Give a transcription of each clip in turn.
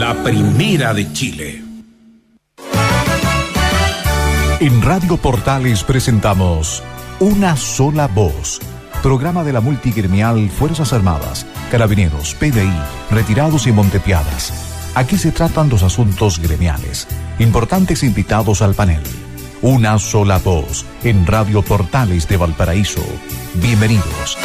la primera de Chile. En Radio Portales presentamos Una Sola Voz, programa de la multigremial Fuerzas Armadas, Carabineros, PDI, Retirados y Montepiadas. Aquí se tratan los asuntos gremiales. Importantes invitados al panel. Una Sola Voz en Radio Portales de Valparaíso. Bienvenidos.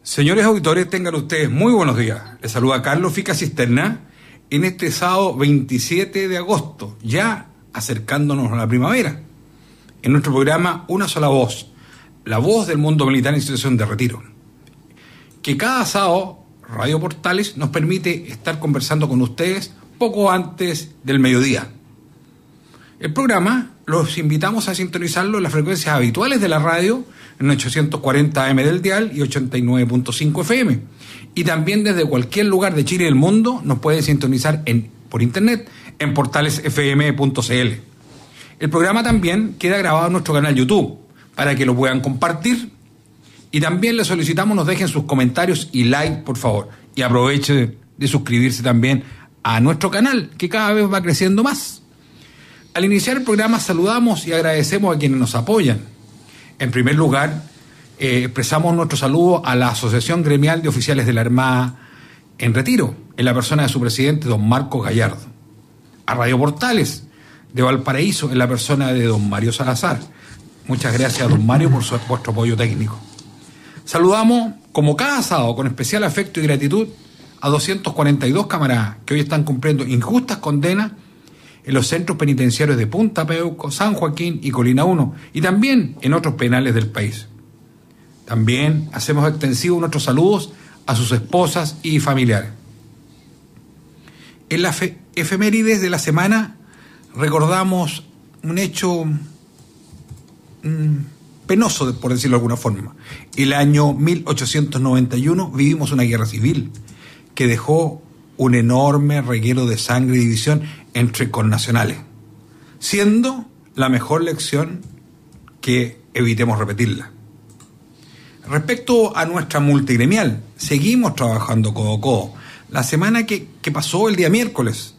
Señores auditores, tengan ustedes muy buenos días. Les saluda Carlos Fica Cisterna en este sábado 27 de agosto, ya acercándonos a la primavera. En nuestro programa Una Sola Voz, la voz del mundo militar en situación de retiro. Que cada sábado Radio Portales nos permite estar conversando con ustedes poco antes del mediodía. El programa los invitamos a sintonizarlo en las frecuencias habituales de la radio, en 840 AM del dial y 89.5 FM. Y también desde cualquier lugar de Chile y del mundo nos puede sintonizar por internet en portalesfm.cl. El programa también queda grabado en nuestro canal YouTube para que lo puedan compartir. Y también les solicitamos nos dejen sus comentarios y like, por favor. Y aproveche de suscribirse también a nuestro canal, que cada vez va creciendo más. Al iniciar el programa saludamos y agradecemos a quienes nos apoyan. En primer lugar, expresamos nuestro saludo a la Asociación Gremial de Oficiales de la Armada en Retiro, en la persona de su presidente, don Marcos Gallardo. A Radio Portales de Valparaíso, en la persona de don Mario Salazar. Muchas gracias, don Mario, por vuestro apoyo técnico. Saludamos, como cada sábado, con especial afecto y gratitud, a 242 camaradas que hoy están cumpliendo injustas condenas en los centros penitenciarios de Punta Peuco, San Joaquín y Colina 1, y también en otros penales del país. También hacemos extensivos nuestros saludos a sus esposas y familiares. En las efemérides de la semana recordamos un hecho penoso, por decirlo de alguna forma. El año 1891 vivimos una guerra civil que dejó un enorme reguero de sangre y división entre connacionales, siendo la mejor lección que evitemos repetirla. Respecto a nuestra multigremial, seguimos trabajando codo a codo. La semana que pasó, el día miércoles,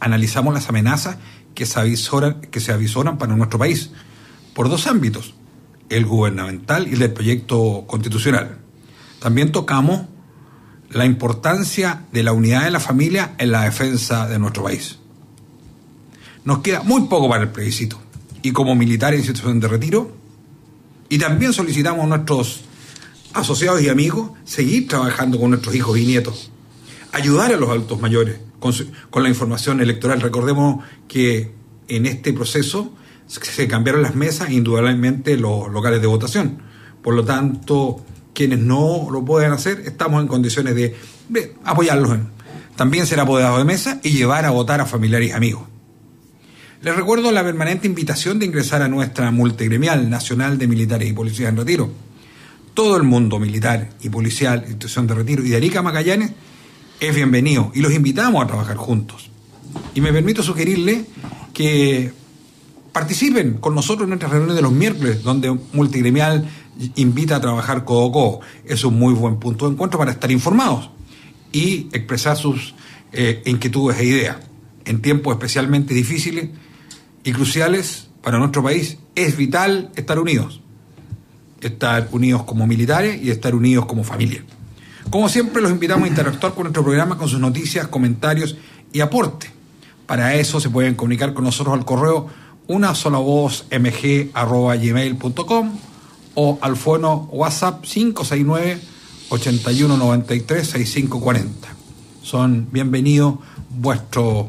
analizamos las amenazas que se avisoran para nuestro país por dos ámbitos: el gubernamental y el del proyecto constitucional. También tocamos la importancia de la unidad de la familia en la defensa de nuestro país. Nos queda muy poco para el plebiscito, y como militares en situación de retiro, y también solicitamos a nuestros asociados y amigos seguir trabajando con nuestros hijos y nietos, ayudar a los adultos mayores con la información electoral. Recordemos que en este proceso se cambiaron las mesas e indudablemente los locales de votación. Por lo tanto, quienes no lo pueden hacer, estamos en condiciones de apoyarlos. También ser apoderados de mesa y llevar a votar a familiares y amigos. Les recuerdo la permanente invitación de ingresar a nuestra multigremial nacional de militares y policías en retiro. Todo el mundo militar y policial, institución de retiro y de Arica Magallanes es bienvenido y los invitamos a trabajar juntos. Y me permito sugerirle que participen con nosotros en nuestras reuniones de los miércoles, donde Multigremial invita a trabajar codo a codo. Es un muy buen punto de encuentro para estar informados y expresar sus inquietudes e ideas. En tiempos especialmente difíciles y cruciales para nuestro país, es vital estar unidos. Estar unidos como militares y estar unidos como familia. Como siempre, los invitamos a interactuar con nuestro programa con sus noticias, comentarios y aporte. Para eso se pueden comunicar con nosotros al correo unasolavozmg@gmail.com o al fono WhatsApp 569-8193-6540. Son bienvenidos vuestros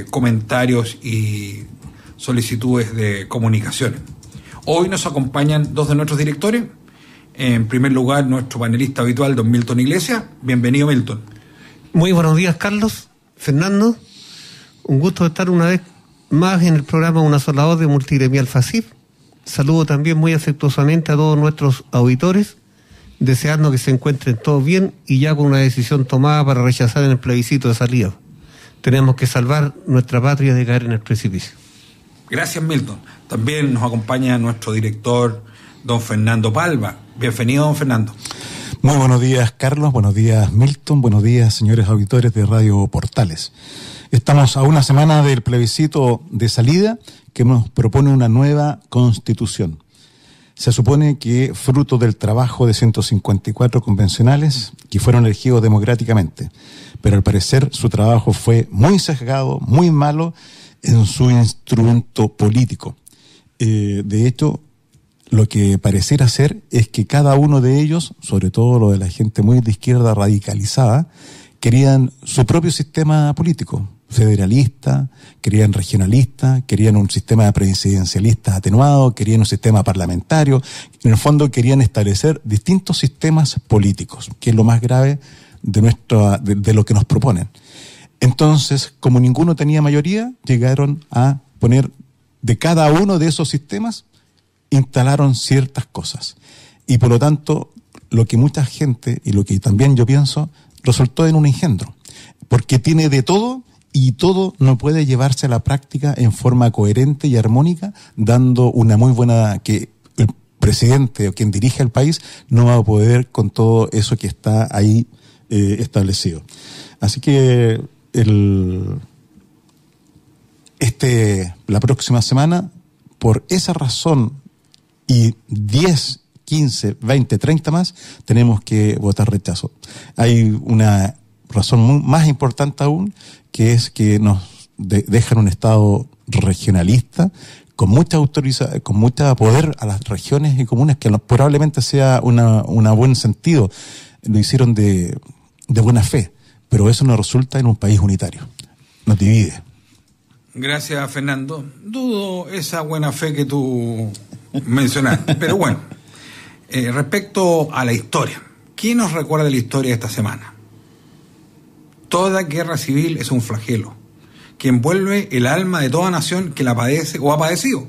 comentarios y solicitudes de comunicación. Hoy nos acompañan dos de nuestros directores. En primer lugar, nuestro panelista habitual, don Milton Iglesias. Bienvenido, Milton. Muy buenos días, Carlos, Fernando. Un gusto estar una vez más en el programa Una Sola Voz de Multigremial FACIP. Saludo también muy afectuosamente a todos nuestros auditores, deseando que se encuentren todos bien y ya con una decisión tomada para rechazar en el plebiscito de salida. Tenemos que salvar nuestra patria de caer en el precipicio. Gracias, Milton. También nos acompaña nuestro director, don Fernando Palva. Bienvenido, don Fernando. Muy buenos días, Carlos. Buenos días, Milton. Buenos días, señores auditores de Radio Portales. Estamos a una semana del plebiscito de salida que nos propone una nueva constitución. Se supone que fruto del trabajo de 154 convencionales que fueron elegidos democráticamente, pero al parecer su trabajo fue muy sesgado, muy malo en su instrumento político. De hecho, lo que pareciera ser es que cada uno de ellos, sobre todo lo de la gente muy de izquierda radicalizada, querían su propio sistema político, federalista, querían regionalista, querían un sistema presidencialista atenuado, querían un sistema parlamentario. En el fondo querían establecer distintos sistemas políticos, que es lo más grave de lo que nos proponen. Entonces, como ninguno tenía mayoría, llegaron a poner de cada uno de esos sistemas, instalaron ciertas cosas. Y por lo tanto, lo que mucha gente, y lo que también yo pienso, resultó en un engendro. Porque tiene de todo, y todo no puede llevarse a la práctica en forma coherente y armónica, dando una muy buena, que el presidente o quien dirige el país no va a poder con todo eso que está ahí establecido. Así que la próxima semana, por esa razón y 10, 15, 20, 30 más, tenemos que votar rechazo. Hay una razón más importante aún, que es que nos dejan un Estado regionalista con mucha con mucho poder a las regiones y comunas, que probablemente sea una buen sentido. Lo hicieron de buena fe, pero eso no resulta en un país unitario. Nos divide. Gracias, Fernando. Dudo esa buena fe que tú mencionaste, pero bueno, respecto a la historia, ¿quién nos recuerda de la historia de esta semana? Toda guerra civil es un flagelo que envuelve el alma de toda nación que la padece o ha padecido.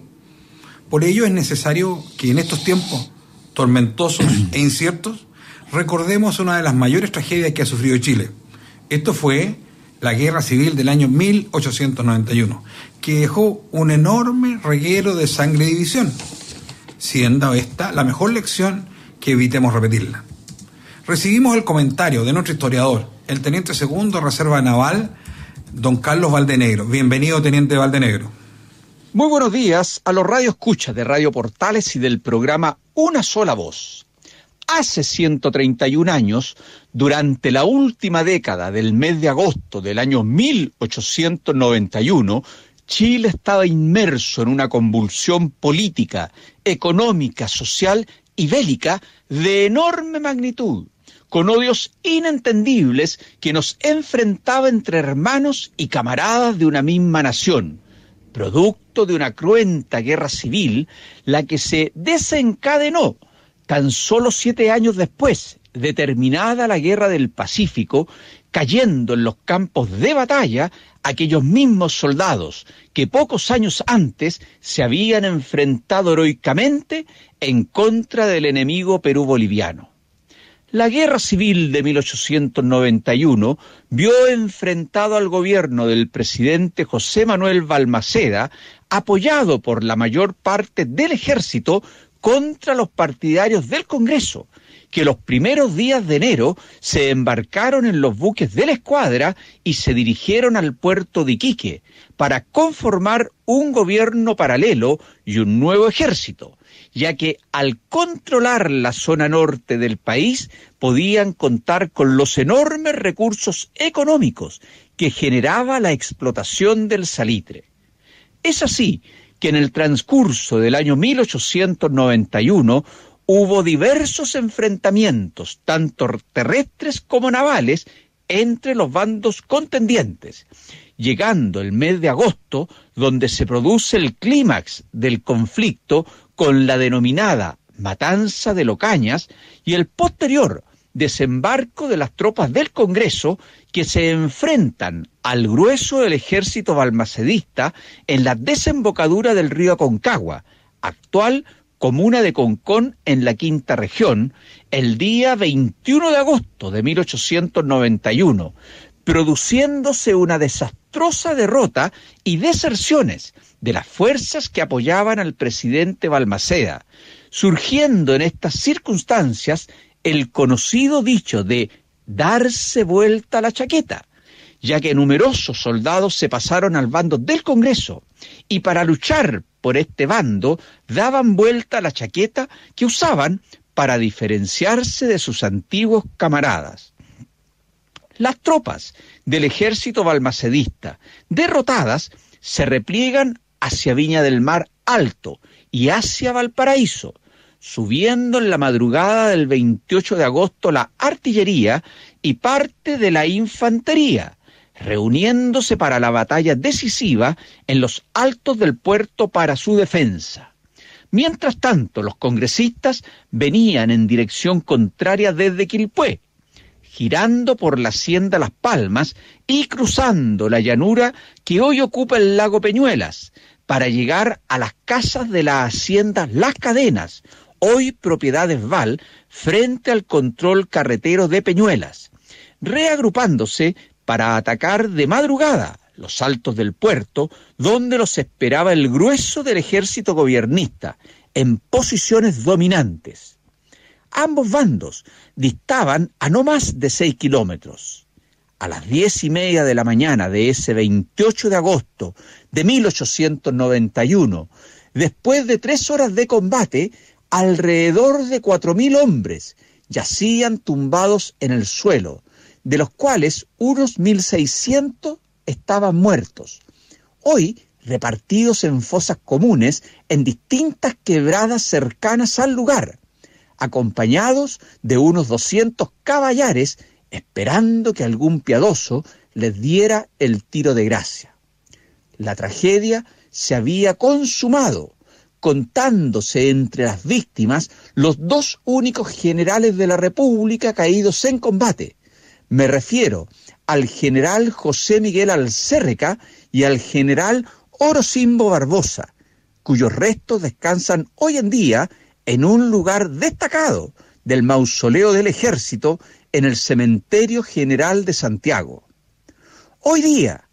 Por ello es necesario que en estos tiempos tormentosos e inciertos recordemos una de las mayores tragedias que ha sufrido Chile. Esto fue la guerra civil del año 1891, que dejó un enorme reguero de sangre y división, siendo esta la mejor lección que evitemos repetirla. Recibimos el comentario de nuestro historiador, el teniente segundo de Reserva Naval, don Carlos Valdenegro. Bienvenido, teniente Valdenegro. Muy buenos días a los radioescuchas de Radio Portales y del programa Una Sola Voz. Hace 131 años, durante la última década del mes de agosto del año 1891, Chile estaba inmerso en una convulsión política, económica, social y bélica de enorme magnitud, con odios inentendibles que nos enfrentaba entre hermanos y camaradas de una misma nación, producto de una cruenta guerra civil, la que se desencadenó tan solo 7 años después de terminada la Guerra del Pacífico, cayendo en los campos de batalla aquellos mismos soldados que pocos años antes se habían enfrentado heroicamente en contra del enemigo Perú-boliviano. La Guerra Civil de 1891 vio enfrentado al gobierno del presidente José Manuel Balmaceda, apoyado por la mayor parte del ejército, contra los partidarios del Congreso, que los primeros días de enero se embarcaron en los buques de la escuadra y se dirigieron al puerto de Iquique para conformar un gobierno paralelo y un nuevo ejército, ya que al controlar la zona norte del país podían contar con los enormes recursos económicos que generaba la explotación del salitre. Es así que en el transcurso del año 1891 hubo diversos enfrentamientos, tanto terrestres como navales, entre los bandos contendientes, llegando el mes de agosto, donde se produce el clímax del conflicto con la denominada Matanza de Locañas y el posterior desembarco de las tropas del Congreso que se enfrentan al grueso del ejército balmacedista en la desembocadura del río Aconcagua, actual comuna de Concón en la Quinta Región, el día 21 de agosto de 1891, produciéndose una desastrosa derrota y deserciones de las fuerzas que apoyaban al presidente Balmaceda, surgiendo en estas circunstancias el conocido dicho de darse vuelta la chaqueta, ya que numerosos soldados se pasaron al bando del Congreso y para luchar por este bando daban vuelta la chaqueta que usaban para diferenciarse de sus antiguos camaradas. Las tropas del ejército balmacedista, derrotadas, se repliegan hacia Viña del Mar Alto y hacia Valparaíso, subiendo en la madrugada del 28 de agosto la artillería y parte de la infantería, reuniéndose para la batalla decisiva en los altos del puerto para su defensa. Mientras tanto, los congresistas venían en dirección contraria desde Quilpué, girando por la hacienda Las Palmas y cruzando la llanura que hoy ocupa el lago Peñuelas, para llegar a las casas de la hacienda Las Cadenas, hoy propiedades Val, frente al control carretero de Peñuelas, reagrupándose para atacar de madrugada los altos del puerto, donde los esperaba el grueso del ejército gobiernista, en posiciones dominantes. Ambos bandos distaban a no más de 6 kilómetros. A las 10:30 de la mañana de ese 28 de agosto de 1891, después de 3 horas de combate, alrededor de 4.000 hombres yacían tumbados en el suelo, de los cuales unos 1.600 estaban muertos, hoy repartidos en fosas comunes en distintas quebradas cercanas al lugar, acompañados de unos 200 caballares esperando que algún piadoso les diera el tiro de gracia. La tragedia se había consumado, contándose entre las víctimas los 2 únicos generales de la República caídos en combate. Me refiero al general José Miguel Alcérreca y al general Orocimbo Barbosa, cuyos restos descansan hoy en día en un lugar destacado del mausoleo del Ejército en el Cementerio General de Santiago. Hoy día,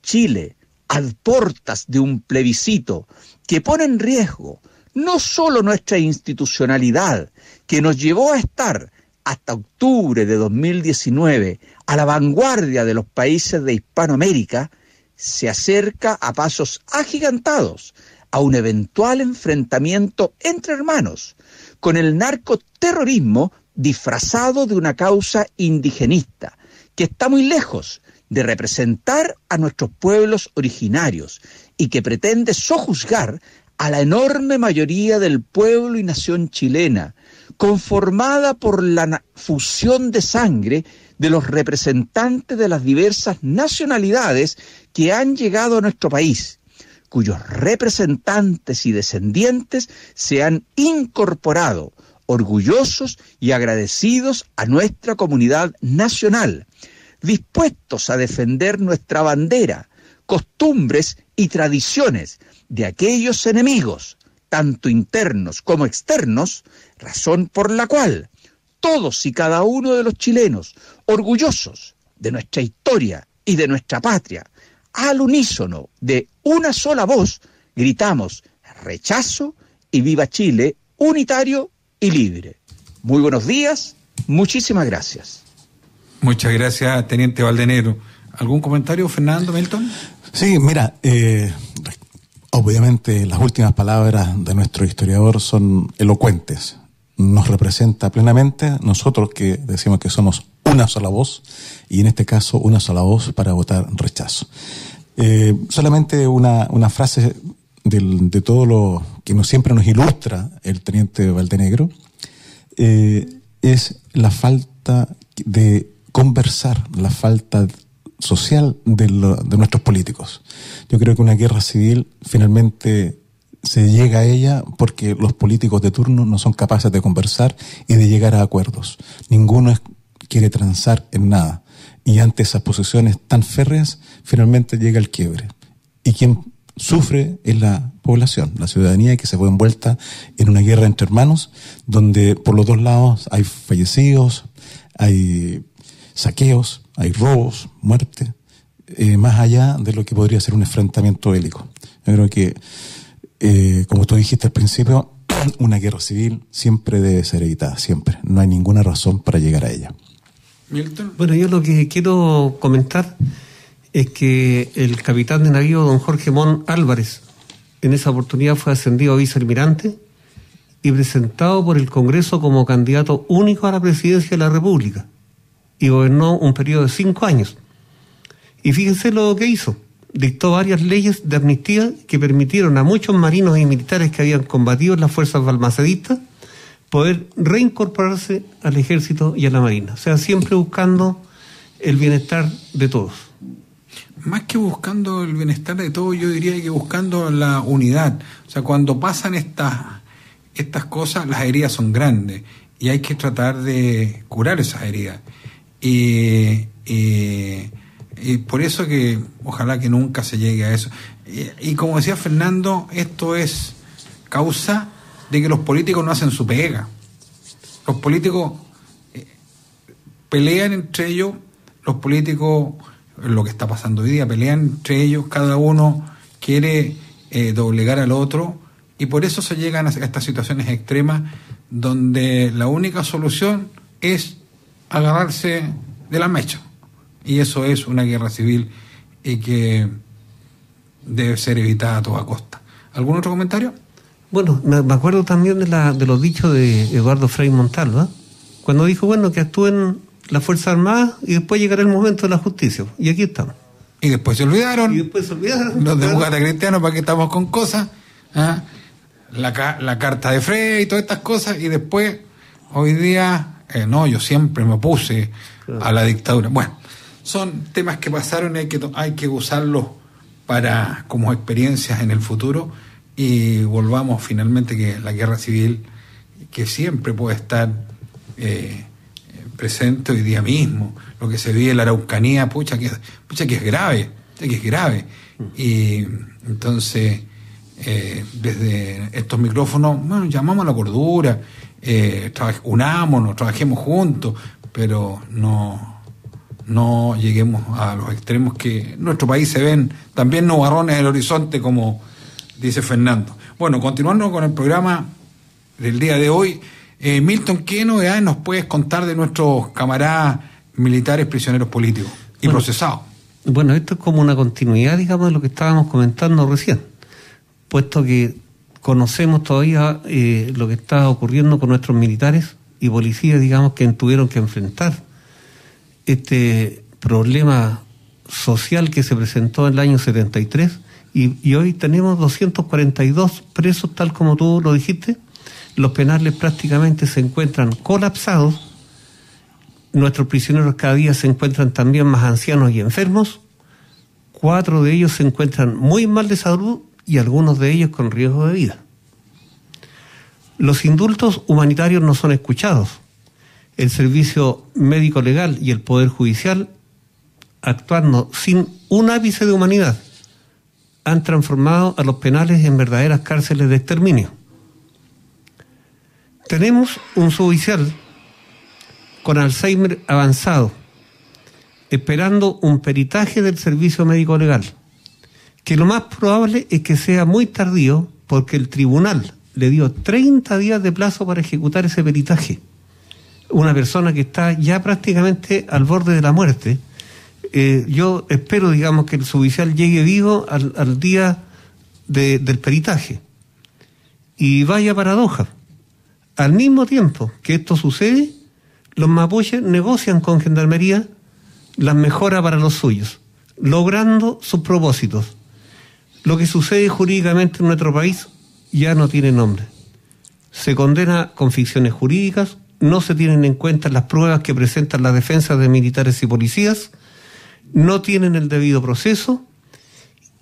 Chile, a portas de un plebiscito que pone en riesgo no solo nuestra institucionalidad, que nos llevó a estar hasta octubre de 2019 a la vanguardia de los países de Hispanoamérica, se acerca a pasos agigantados a un eventual enfrentamiento entre hermanos, con el narcoterrorismo disfrazado de una causa indigenista, que está muy lejos de representar a nuestros pueblos originarios y que pretende sojuzgar a la enorme mayoría del pueblo y nación chilena, conformada por la fusión de sangre de los representantes de las diversas nacionalidades que han llegado a nuestro país, cuyos representantes y descendientes se han incorporado, orgullosos y agradecidos a nuestra comunidad nacional, dispuestos a defender nuestra bandera, costumbres y tradiciones de aquellos enemigos, tanto internos como externos, razón por la cual todos y cada uno de los chilenos, orgullosos de nuestra historia y de nuestra patria, al unísono de una sola voz, gritamos rechazo y viva Chile unitario y libre. Muy buenos días, muchísimas gracias. Muchas gracias, Teniente Valdenegro. ¿Algún comentario, Fernando, Milton? Sí, mira, obviamente las últimas palabras de nuestro historiador son elocuentes. Nos representa plenamente nosotros que decimos que somos una sola voz, y en este caso una sola voz para votar rechazo. Solamente una frase de todo lo que siempre nos ilustra el Teniente Valdenegro, es la falta de conversar, la falta social de nuestros políticos. Yo creo que una guerra civil finalmente se llega a ella porque los políticos de turno no son capaces de conversar y de llegar a acuerdos. Ninguno quiere transar en nada. Y ante esas posiciones tan férreas, finalmente llega el quiebre. Y quien sufre es la población, la ciudadanía, que se fue envuelta en una guerra entre hermanos, donde por los dos lados hay fallecidos, hay saqueos, hay robos, muerte, más allá de lo que podría ser un enfrentamiento bélico. Yo creo que, como tú dijiste al principio, una guerra civil siempre debe ser evitada, siempre. No hay ninguna razón para llegar a ella. Milton. Bueno, yo lo que quiero comentar es que el capitán de navío, don Jorge Mon Álvarez, en esa oportunidad fue ascendido a vicealmirante y presentado por el Congreso como candidato único a la presidencia de la República, y gobernó un periodo de 5 años. Y fíjense lo que hizo: dictó varias leyes de amnistía que permitieron a muchos marinos y militares que habían combatido en las fuerzas balmacedistas poder reincorporarse al ejército y a la marina. O sea, siempre buscando el bienestar de todos. Más que buscando el bienestar de todos, yo diría que buscando la unidad. O sea, cuando pasan estas cosas, las heridas son grandes y hay que tratar de curar esas heridas. Y por eso que ojalá que nunca se llegue a eso. Y como decía Fernando, esto es causa de que los políticos no hacen su pega. Los políticos pelean entre ellos, los políticos, lo que está pasando hoy día, pelean entre ellos, cada uno quiere doblegar al otro, y por eso se llegan a estas situaciones extremas donde la única solución es agarrarse de las mechas, y eso es una guerra civil y que debe ser evitada a toda costa. ¿Algún otro comentario? Bueno, me acuerdo también de los dichos de Eduardo Frei Montalva, cuando dijo, bueno, que actúen las Fuerzas Armadas y después llegará el momento de la justicia. Y aquí estamos. Y después se olvidaron. Los demócratas cristianos, para que estamos con cosas, la carta de Frei y todas estas cosas, y después, hoy día, no, yo siempre me opuse a la dictadura. Bueno, son temas que pasaron y hay que usarlos como experiencias en el futuro, y volvamos finalmente que la guerra civil, que siempre puede estar presente hoy día mismo, lo que se vive en la Araucanía, pucha que es grave, y entonces desde estos micrófonos, bueno, llamamos a la cordura, unámonos, trabajemos juntos, pero no lleguemos a los extremos que en nuestro país se ven también nubarrones en el horizonte, como dice Fernando. Bueno, continuando con el programa del día de hoy, Milton, ¿qué novedades nos puedes contar de nuestros camaradas militares prisioneros políticos y procesados? Bueno, esto es como una continuidad, digamos, de lo que estábamos comentando recién, puesto que conocemos todavía lo que está ocurriendo con nuestros militares y policías, digamos, que tuvieron que enfrentar este problema social que se presentó en el año 73 y hoy tenemos 242 presos, tal como tú lo dijiste. Los penales prácticamente se encuentran colapsados. Nuestros prisioneros cada día se encuentran también más ancianos y enfermos. 4 de ellos se encuentran muy mal de salud y algunos de ellos con riesgo de vida. Los indultos humanitarios no son escuchados. El servicio médico legal y el Poder Judicial, actuando sin un ápice de humanidad, han transformado a los penales en verdaderas cárceles de exterminio. Tenemos un suboficial con Alzheimer avanzado, esperando un peritaje del servicio médico legal, que lo más probable es que sea muy tardío porque el tribunal le dio 30 días de plazo para ejecutar ese peritaje. Una persona que está ya prácticamente al borde de la muerte. Yo espero, digamos, que el suboficial llegue vivo al día del peritaje. Y vaya paradoja. Al mismo tiempo que esto sucede, los mapuches negocian con Gendarmería las mejoras para los suyos, logrando sus propósitos. Lo que sucede jurídicamente en nuestro país ya no tiene nombre. Se condena con ficciones jurídicas, no se tienen en cuenta las pruebas que presentan las defensas de militares y policías, no tienen el debido proceso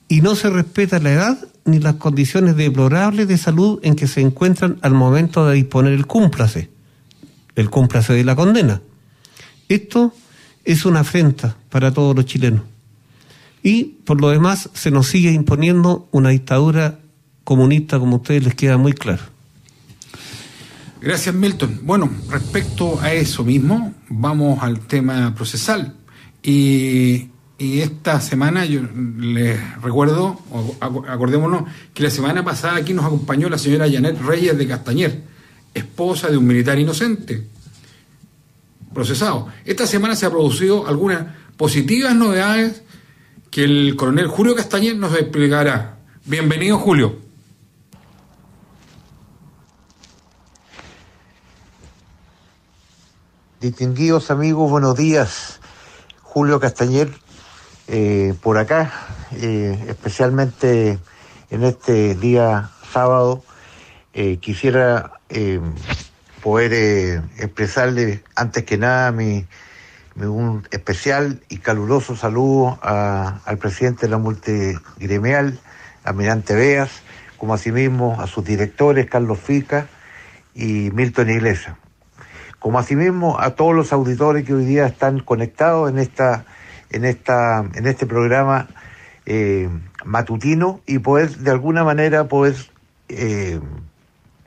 y no se respeta la edad ni las condiciones deplorables de salud en que se encuentran al momento de disponer el cúmplice de la condena. Esto es una afrenta para todos los chilenos. Y por lo demás se nos sigue imponiendo una dictadura comunista, como a ustedes les queda muy claro. Gracias, Milton. Bueno, respecto a eso mismo, vamos al tema procesal. Y esta semana yo les recuerdo, acordémonos, que la semana pasada aquí nos acompañó la señora Janet Reyes de Castañer, esposa de un militar inocente, procesado. Esta semana se ha producido algunas positivas novedades que el coronel Julio Castañer nos explicará. Bienvenido, Julio. Distinguidos amigos, buenos días. Julio Castañer, por acá, especialmente en este día sábado, quisiera poder expresarle antes que nada un especial y caluroso saludo al presidente de la multigremial, almirante Beas, como asimismo a sus directores, Carlos Fica y Milton Iglesias, como asimismo a todos los auditores que hoy día están conectados en este programa matutino, y poder de alguna manera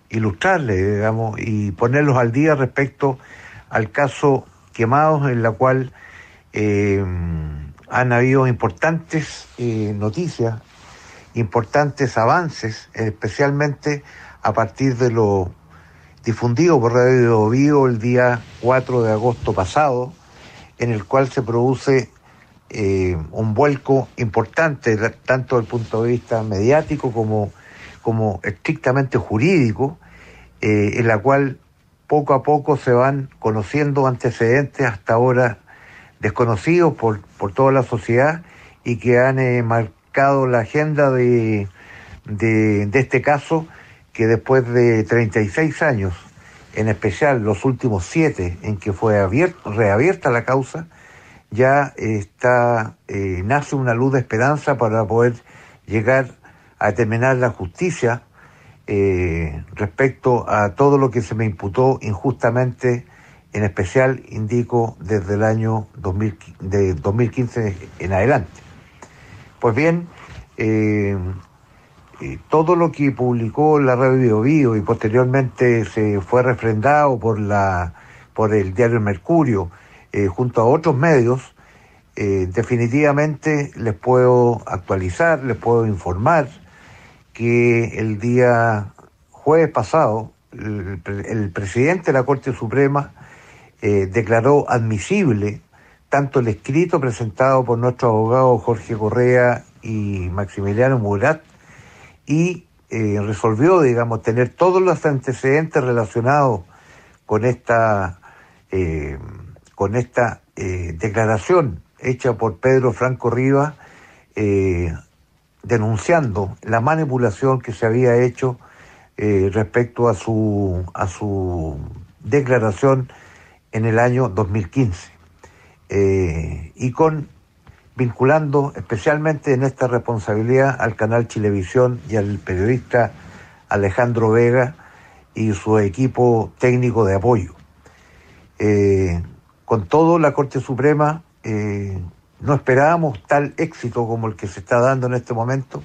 ilustrarles, digamos, y ponerlos al día respecto al caso Quemados, en la cual han habido importantes noticias, importantes avances, especialmente a partir de lo difundido por Radio Bio el día 4 de agosto pasado, en el cual se produce un vuelco importante, tanto desde el punto de vista mediático como estrictamente jurídico, en la cual poco a poco se van conociendo antecedentes hasta ahora desconocidos por toda la sociedad y que han marcado la agenda de este caso, que después de 36 años, en especial los últimos 7 en que fue reabierta la causa, ya nace una luz de esperanza para poder llegar a determinar la justicia respecto a todo lo que se me imputó injustamente, en especial, indico, desde el año 2015 en adelante. Pues bien, todo lo que publicó la Radio Bio y posteriormente se fue refrendado por el diario Mercurio, junto a otros medios, definitivamente les puedo actualizar, les puedo informar que el día jueves pasado el presidente de la Corte Suprema declaró admisible tanto el escrito presentado por nuestro abogado Jorge Correa y Maximiliano Murat, y resolvió, digamos, tener todos los antecedentes relacionados con esta declaración hecha por Pedro Franco Rivas, denunciando la manipulación que se había hecho respecto a su declaración en el año 2015, y vinculando especialmente en esta responsabilidad al canal Chilevisión y al periodista Alejandro Vega y su equipo técnico de apoyo. Con todo, la Corte Suprema no esperábamos tal éxito como el que se está dando en este momento,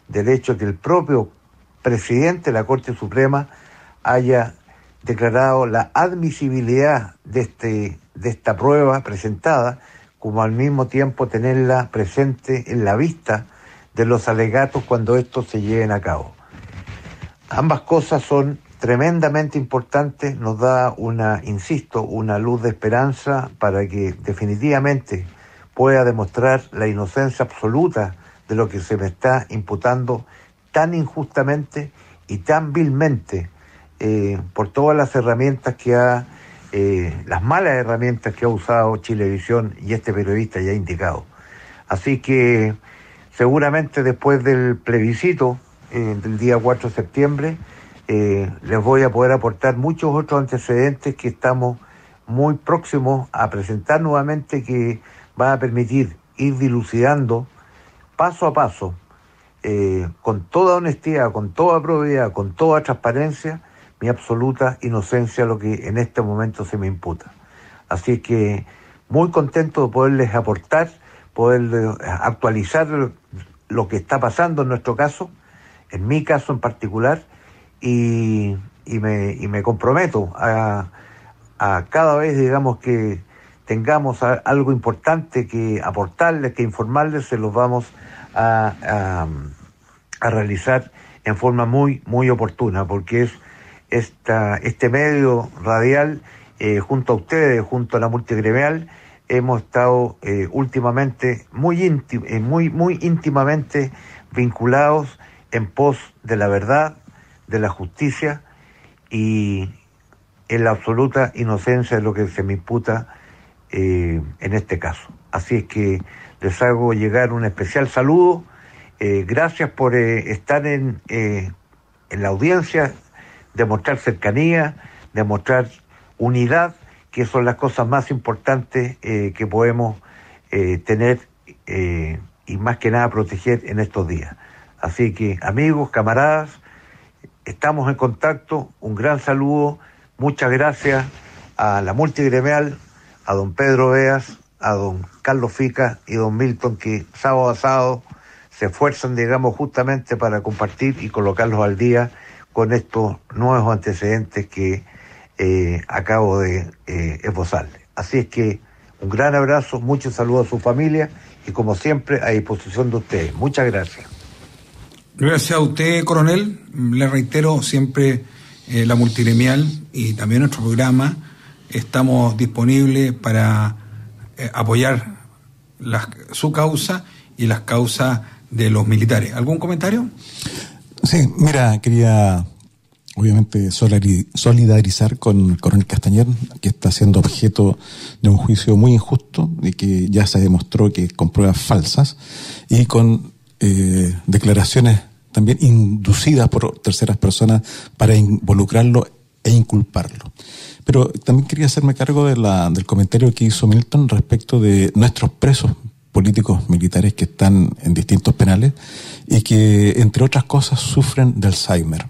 del hecho que el propio presidente de la Corte Suprema haya declarado la admisibilidad de esta prueba presentada, como al mismo tiempo tenerla presente en la vista de los alegatos cuando estos se lleven a cabo. Ambas cosas son tremendamente importantes, nos da una luz de esperanza para que definitivamente pueda demostrar la inocencia absoluta de lo que se me está imputando tan injustamente y tan vilmente, por todas las herramientas las malas herramientas que ha usado Chilevisión y este periodista ya indicado. Así que seguramente después del plebiscito del día 4 de septiembre les voy a poder aportar muchos otros antecedentes que estamos muy próximos a presentar nuevamente, que van a permitir ir dilucidando paso a paso, con toda honestidad, con toda probidad, con toda transparencia, mi absoluta inocencia, lo que en este momento se me imputa. Así que muy contento de poderles aportar, poder actualizar lo que está pasando en nuestro caso, en mi caso en particular, y me comprometo a cada vez, digamos, que tengamos algo importante que aportarles, que informarles, se los vamos a realizar en forma muy, muy oportuna, porque es este medio radial, junto a ustedes, junto a la multigremial, hemos estado últimamente muy íntimamente vinculados en pos de la verdad, de la justicia y en la absoluta inocencia de lo que se me imputa en este caso. Así es que les hago llegar un especial saludo. Gracias por estar en la audiencia, demostrar cercanía, demostrar unidad, que son las cosas más importantes que podemos tener y más que nada proteger en estos días. Así que, amigos, camaradas, estamos en contacto. Un gran saludo, muchas gracias a la multigremial, a don Pedro Beas, a don Carlos Fica y don Milton, que sábado a sábado se esfuerzan, digamos, justamente para compartir y colocarlos al día con estos nuevos antecedentes que acabo de esbozarles. Así es que un gran abrazo, muchos saludos a su familia y, como siempre, a disposición de ustedes. Muchas gracias. Gracias a usted, coronel. Le reitero, siempre la multigremial y también nuestro programa estamos disponibles para apoyar su causa y las causas de los militares. ¿Algún comentario? Sí, mira, quería obviamente solidarizar con el coronel Castañer, que está siendo objeto de un juicio muy injusto y que ya se demostró que con pruebas falsas y con declaraciones también inducidas por terceras personas para involucrarlo e inculparlo. Pero también quería hacerme cargo del comentario que hizo Milton respecto de nuestros presos políticos militares que están en distintos penales y que, entre otras cosas, sufren de Alzheimer.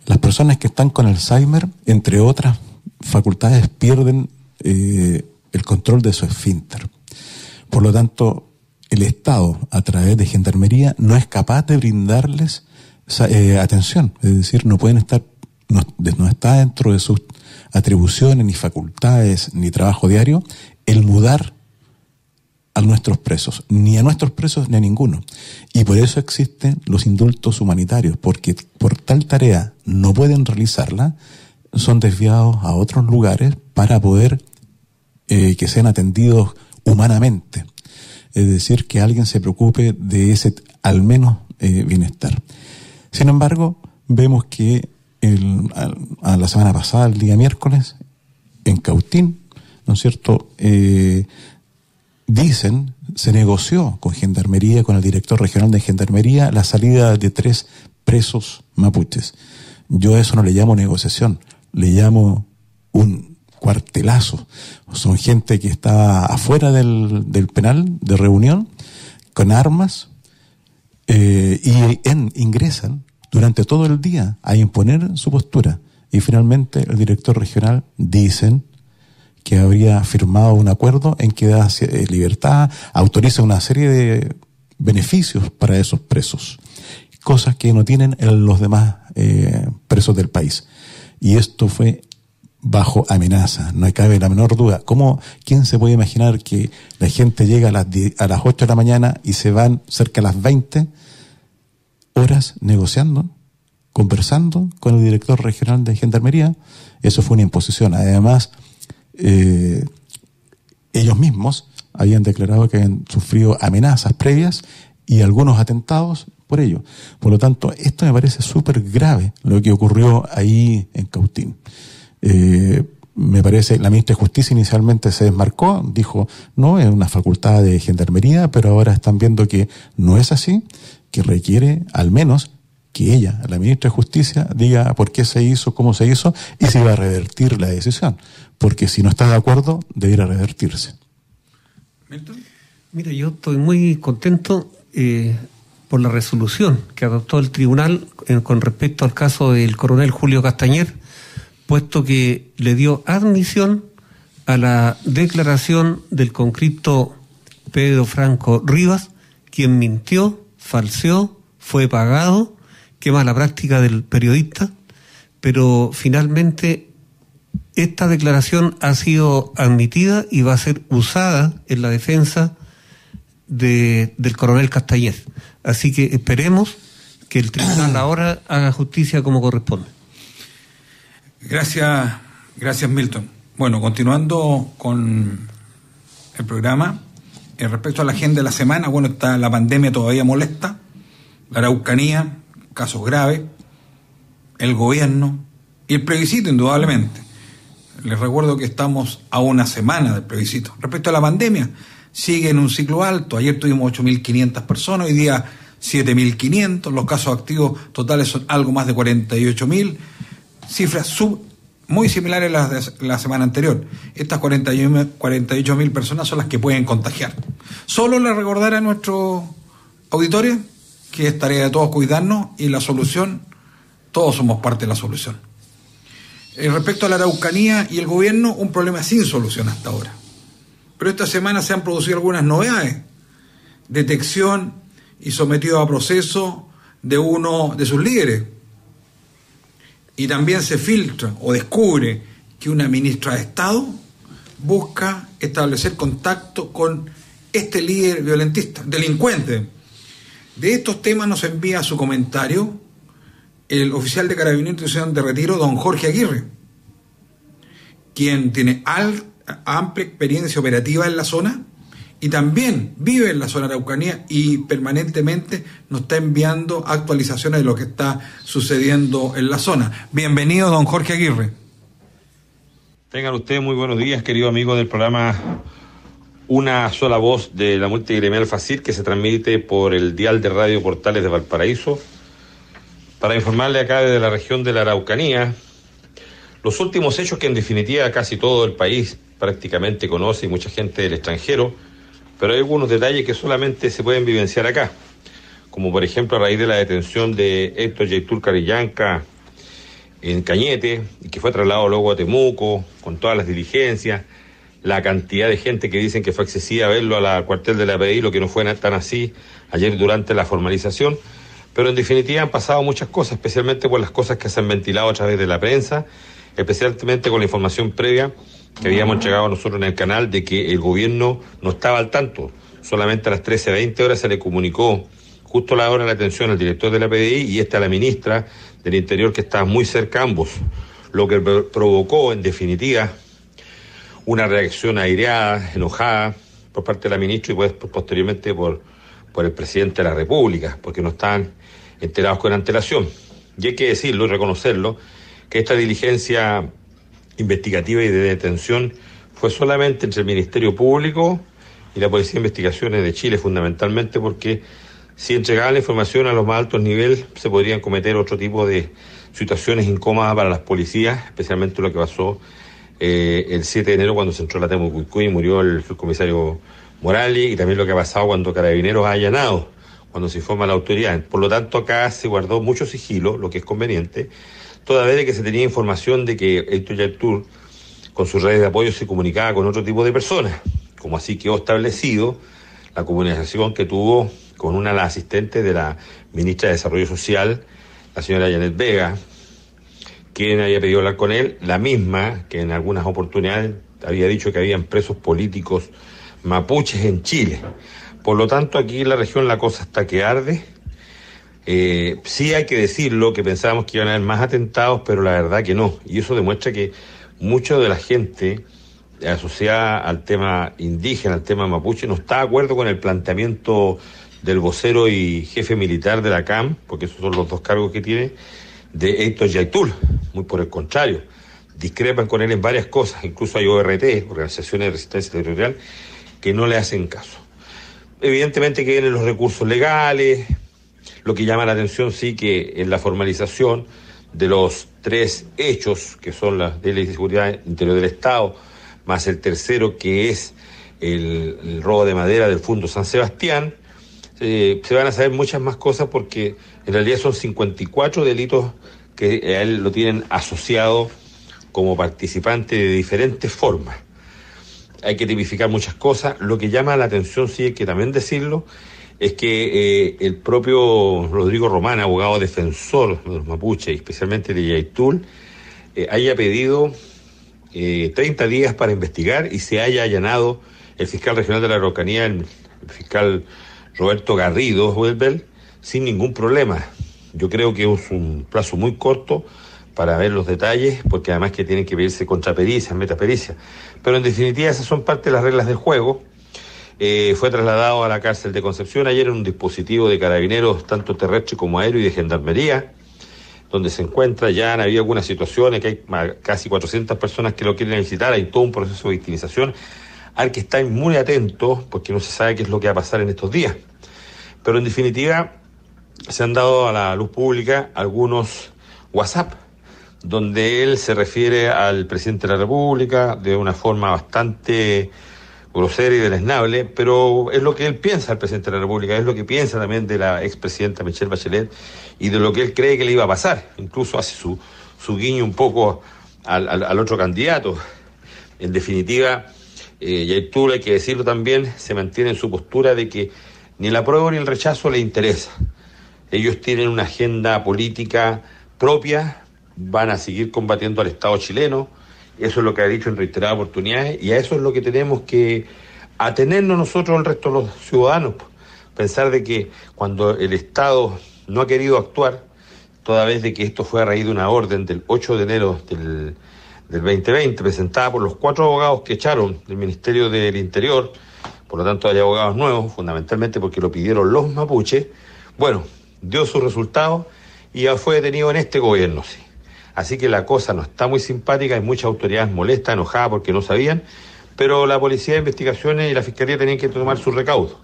Las personas que están con Alzheimer, entre otras facultades, pierden el control de su esfínter. Por lo tanto, el Estado, a través de Gendarmería, no es capaz de brindarles atención. Es decir, no está dentro de sus atribuciones, ni facultades, ni trabajo diario, el mudar a nuestros presos, ni a nuestros presos ni a ninguno. Y por eso existen los indultos humanitarios, porque por tal tarea no pueden realizarla, son desviados a otros lugares para poder que sean atendidos humanamente. Es decir, que alguien se preocupe de ese, al menos, bienestar. Sin embargo, vemos que a la semana pasada, el día miércoles, en Cautín, ¿no es cierto?, dicen, se negoció con Gendarmería, con el director regional de Gendarmería, la salida de 3 presos mapuches. Yo a eso no le llamo negociación, le llamo un cuartelazo. Son gente que estaba afuera del penal de Reunión, con armas, ingresan durante todo el día a imponer su postura. Y finalmente el director regional dicen que habría firmado un acuerdo en que da libertad, autoriza una serie de beneficios para esos presos, cosas que no tienen los demás presos del país. Y esto fue bajo amenaza, no cabe la menor duda. ¿Quién se puede imaginar que la gente llega a las 8 de la mañana y se van cerca de las 20 horas negociando, conversando con el director regional de Gendarmería? Eso fue una imposición. Además, ellos mismos habían declarado que habían sufrido amenazas previas y algunos atentados por ello. Por lo tanto, esto me parece súper grave, lo que ocurrió ahí en Cautín. Me parece, la ministra de Justicia inicialmente se desmarcó, dijo, no, es una facultad de Gendarmería, pero ahora están viendo que no es así, que requiere al menos que ella, la ministra de Justicia, diga por qué se hizo, cómo se hizo y si va a revertir la decisión. Porque si no está de acuerdo, debería revertirse. Mira, yo estoy muy contento por la resolución que adoptó el tribunal con respecto al caso del coronel Julio Castañer, puesto que le dio admisión a la declaración del conscripto Pedro Franco Rivas, quien mintió, falseó, fue pagado, qué mala práctica del periodista, pero finalmente esta declaración ha sido admitida y va a ser usada en la defensa del coronel Castañer. Así que esperemos que el tribunal ahora haga justicia como corresponde. Gracias Milton. Bueno, continuando con el programa, respecto a la agenda de la semana, bueno, está la pandemia todavía molesta, la Araucanía, casos graves, el gobierno y el plebiscito, indudablemente. Les recuerdo que estamos a una semana del plebiscito. Respecto a la pandemia, sigue en un ciclo alto. Ayer tuvimos 8.500 personas, hoy día 7.500. Los casos activos totales son algo más de 48.000. Cifras muy similares a las de la semana anterior. Estas 48.000 personas son las que pueden contagiar. Solo le recordar a nuestros auditores que es tarea de todos cuidarnos y la solución, todos somos parte de la solución. Respecto a la Araucanía y el gobierno, un problema sin solución hasta ahora. Pero esta semana se han producido algunas novedades. Detección y sometido a proceso de uno de sus líderes. Y también se filtra o descubre que una ministra de Estado busca establecer contacto con este líder violentista, delincuente. De estos temas nos envía su comentario el oficial de Carabineros de Institución de Retiro, don Jorge Aguirre, quien tiene amplia experiencia operativa en la zona y también vive en la zona de Araucanía y permanentemente nos está enviando actualizaciones de lo que está sucediendo en la zona. Bienvenido, don Jorge Aguirre. Tengan ustedes muy buenos días, querido amigo del programa Una Sola Voz de la multigremial FACIR, que se transmite por el dial de Radio Portales de Valparaíso, para informarle acá desde la región de la Araucanía los últimos hechos que en definitiva casi todo el país prácticamente conoce y mucha gente del extranjero, pero hay algunos detalles que solamente se pueden vivenciar acá, como por ejemplo a raíz de la detención de Héctor Yaitul Carillanca en Cañete, y que fue trasladado luego a Temuco, con todas las diligencias, la cantidad de gente que dicen que fue excesiva verlo al cuartel de la PDI, lo que no fue tan así ayer durante la formalización. Pero en definitiva han pasado muchas cosas, especialmente por las cosas que se han ventilado a través de la prensa, especialmente con la información previa que habíamos entregado nosotros en el canal de que el gobierno no estaba al tanto. Solamente a las 13:20 horas se le comunicó justo a la hora de la atención al director de la PDI y a la ministra del Interior, que estaba muy cerca a ambos, lo que provocó en definitiva una reacción aireada, enojada por parte de la ministra y pues, posteriormente por el presidente de la República, porque no estaban enterados con antelación. Y hay que decirlo y reconocerlo, que esta diligencia investigativa y de detención fue solamente entre el Ministerio Público y la Policía de Investigaciones de Chile, fundamentalmente porque si entregaban la información a los más altos niveles se podrían cometer otro tipo de situaciones incómodas para las policías, especialmente lo que pasó el 7 de enero cuando se entró la Temucuicú y murió el subcomisario Morales, y también lo que ha pasado cuando Carabineros ha allanado, cuando se informa a la autoridad. Por lo tanto, acá se guardó mucho sigilo, lo que es conveniente, toda vez de que se tenía información de que Héctor Yaitul, con sus redes de apoyo, se comunicaba con otro tipo de personas, como así quedó establecido la comunicación que tuvo con una de las asistentes de la ministra de Desarrollo Social, la señora Janet Vega, quien había pedido hablar con él, la misma que en algunas oportunidades había dicho que habían presos políticos mapuches en Chile. Por lo tanto, aquí en la región la cosa está que arde. Sí hay que decirlo, que pensábamos que iban a haber más atentados, pero la verdad que no. Y eso demuestra que mucha de la gente asociada al tema indígena, al tema mapuche, no está de acuerdo con el planteamiento del vocero y jefe militar de la CAM, porque esos son los dos cargos que tiene, de Héctor Yaitul. Muy por el contrario, discrepan con él en varias cosas, incluso hay ORT, Organizaciones de Resistencia Territorial, que no le hacen caso. Evidentemente que vienen los recursos legales. Lo que llama la atención sí que en la formalización de los 3 hechos, que son la de Ley de Seguridad Interior del Estado, más el tercero que es el robo de madera del Fundo San Sebastián, se van a saber muchas más cosas, porque en realidad son 54 delitos que a él lo tienen asociado como participante de diferentes formas. Hay que tipificar muchas cosas. Lo que llama la atención, sí hay que también decirlo, es que el propio Rodrigo Román, abogado defensor de los mapuches, especialmente de Yaitul, haya pedido 30 días para investigar y se haya allanado el fiscal regional de la Araucanía, el fiscal Roberto Garrido Huelbel, sin ningún problema. Yo creo que es un plazo muy corto para ver los detalles, porque además que tienen que pedirse contrapericias, metapericias. Pero en definitiva esas son parte de las reglas del juego. Fue trasladado a la cárcel de Concepción ayer en un dispositivo de carabineros, tanto terrestre como aéreo, y de gendarmería, donde se encuentra. Ya han habido algunas situaciones, que hay casi 400 personas que lo quieren visitar, hay todo un proceso de victimización al que está muy atento, porque no se sabe qué es lo que va a pasar en estos días. Pero en definitiva, se han dado a la luz pública algunos WhatsApp, donde él se refiere al presidente de la República de una forma bastante grosera y deleznable, pero es lo que él piensa el presidente de la República, es lo que piensa también de la expresidenta Michelle Bachelet y de lo que él cree que le iba a pasar. Incluso hace su guiño un poco al otro candidato. En definitiva, Yaitul, hay que decirlo también, se mantiene en su postura de que ni el apruebo ni el rechazo le interesa. Ellos tienen una agenda política propia, van a seguir combatiendo al Estado chileno. Eso es lo que ha dicho en reiteradas oportunidades, y a eso es lo que tenemos que atenernos nosotros, el resto de los ciudadanos. Pensar de que cuando el Estado no ha querido actuar, toda vez de que esto fue a raíz de una orden del 8 de enero del 2020, presentada por los 4 abogados que echaron del Ministerio del Interior, por lo tanto hay abogados nuevos, fundamentalmente porque lo pidieron los mapuches, bueno, dio sus resultados y ya fue detenido en este gobierno, sí. Así que la cosa no está muy simpática, hay muchas autoridades molestas, enojadas porque no sabían, pero la Policía de Investigaciones y la Fiscalía tenían que tomar sus recaudos.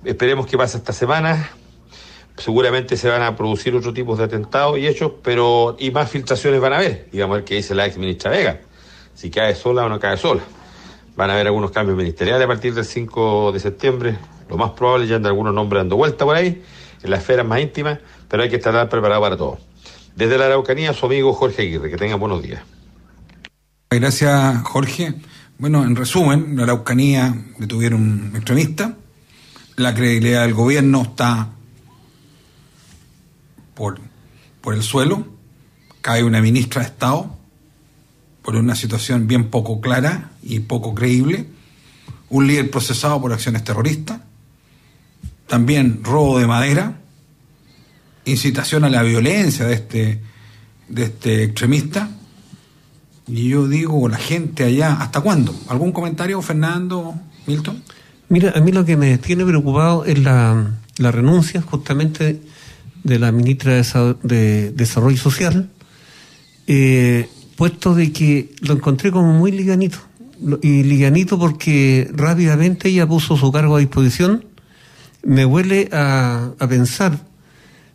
Esperemos que pase esta semana, seguramente se van a producir otro tipo de atentados y hechos, pero y más filtraciones van a haber, digamos, el que dice la ex ministra Vega, si cae sola o no cae sola. Van a haber algunos cambios ministeriales a partir del 5 de septiembre, lo más probable, ya andan algunos nombres dando vuelta por ahí, en las esferas más íntimas, pero hay que estar preparado para todo. Desde la Araucanía, su amigo Jorge Aguirre. Que tengan buenos días. Gracias, Jorge. Bueno, en resumen, en la Araucanía detuvieron un extremista. La credibilidad del gobierno está por el suelo. Cae una ministra de Estado por una situación bien poco clara y poco creíble. Un líder procesado por acciones terroristas. También robo de madera. Incitación a la violencia de este extremista. Y yo digo, la gente allá, ¿hasta cuándo? ¿Algún comentario, Fernando, Milton? Mira, a mí lo que me tiene preocupado es la renuncia justamente de la ministra de Desarrollo Social, puesto de que lo encontré como muy livianito. Y livianito porque rápidamente ella puso su cargo a disposición. Me huele a pensar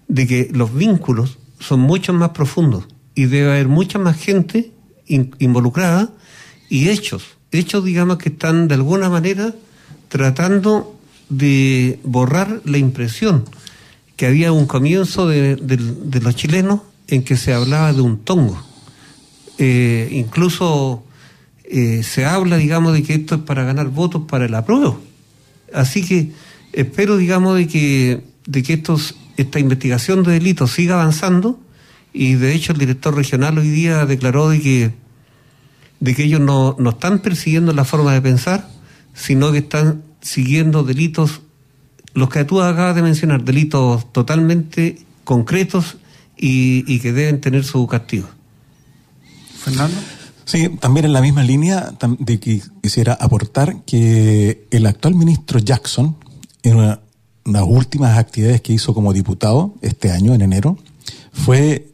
de que los vínculos son mucho más profundos y debe haber mucha más gente involucrada y hechos, digamos, que están de alguna manera tratando de borrar la impresión que había un comienzo de los chilenos en que se hablaba de un tongo. Incluso se habla, digamos, de que esto es para ganar votos para el apruebo. Así que espero, digamos, de que esta investigación de delitos siga avanzando, y de hecho el director regional hoy día declaró de que ellos no están persiguiendo la forma de pensar, sino que están siguiendo delitos, los que tú acabas de mencionar, delitos totalmente concretos y que deben tener su castigo. Fernando. Sí, también en la misma línea de que quisiera aportar que el actual ministro Jackson, en una de las últimas actividades que hizo como diputado este año, en enero, fue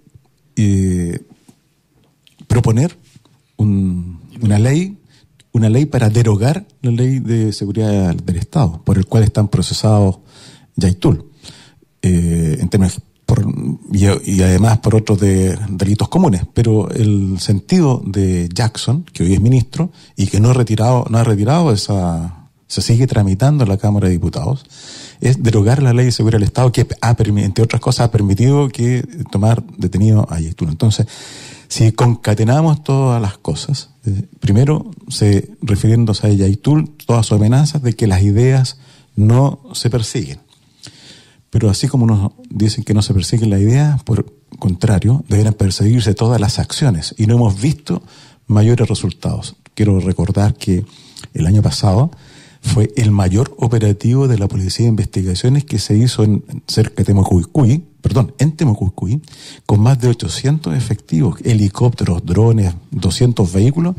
proponer una ley para derogar la ley de seguridad del Estado, por el cual están procesados Yaitul, en términos y además por otros de delitos comunes. Pero el sentido de Jackson, que hoy es ministro y que no ha retirado esa, se sigue tramitando en la Cámara de Diputados, es derogar la ley de seguridad del Estado, que entre otras cosas ha permitido que tomar detenido a Yaitul. Entonces, si concatenamos todas las cosas, primero, refiriéndose a Yaitul, todas sus amenazas de que las ideas no se persiguen. Pero así como nos dicen que no se persiguen las ideas, por contrario, deberán perseguirse todas las acciones, y no hemos visto mayores resultados. Quiero recordar que el año pasado fue el mayor operativo de la Policía de Investigaciones que se hizo en Temucuicui, con más de 800 efectivos, helicópteros, drones, 200 vehículos,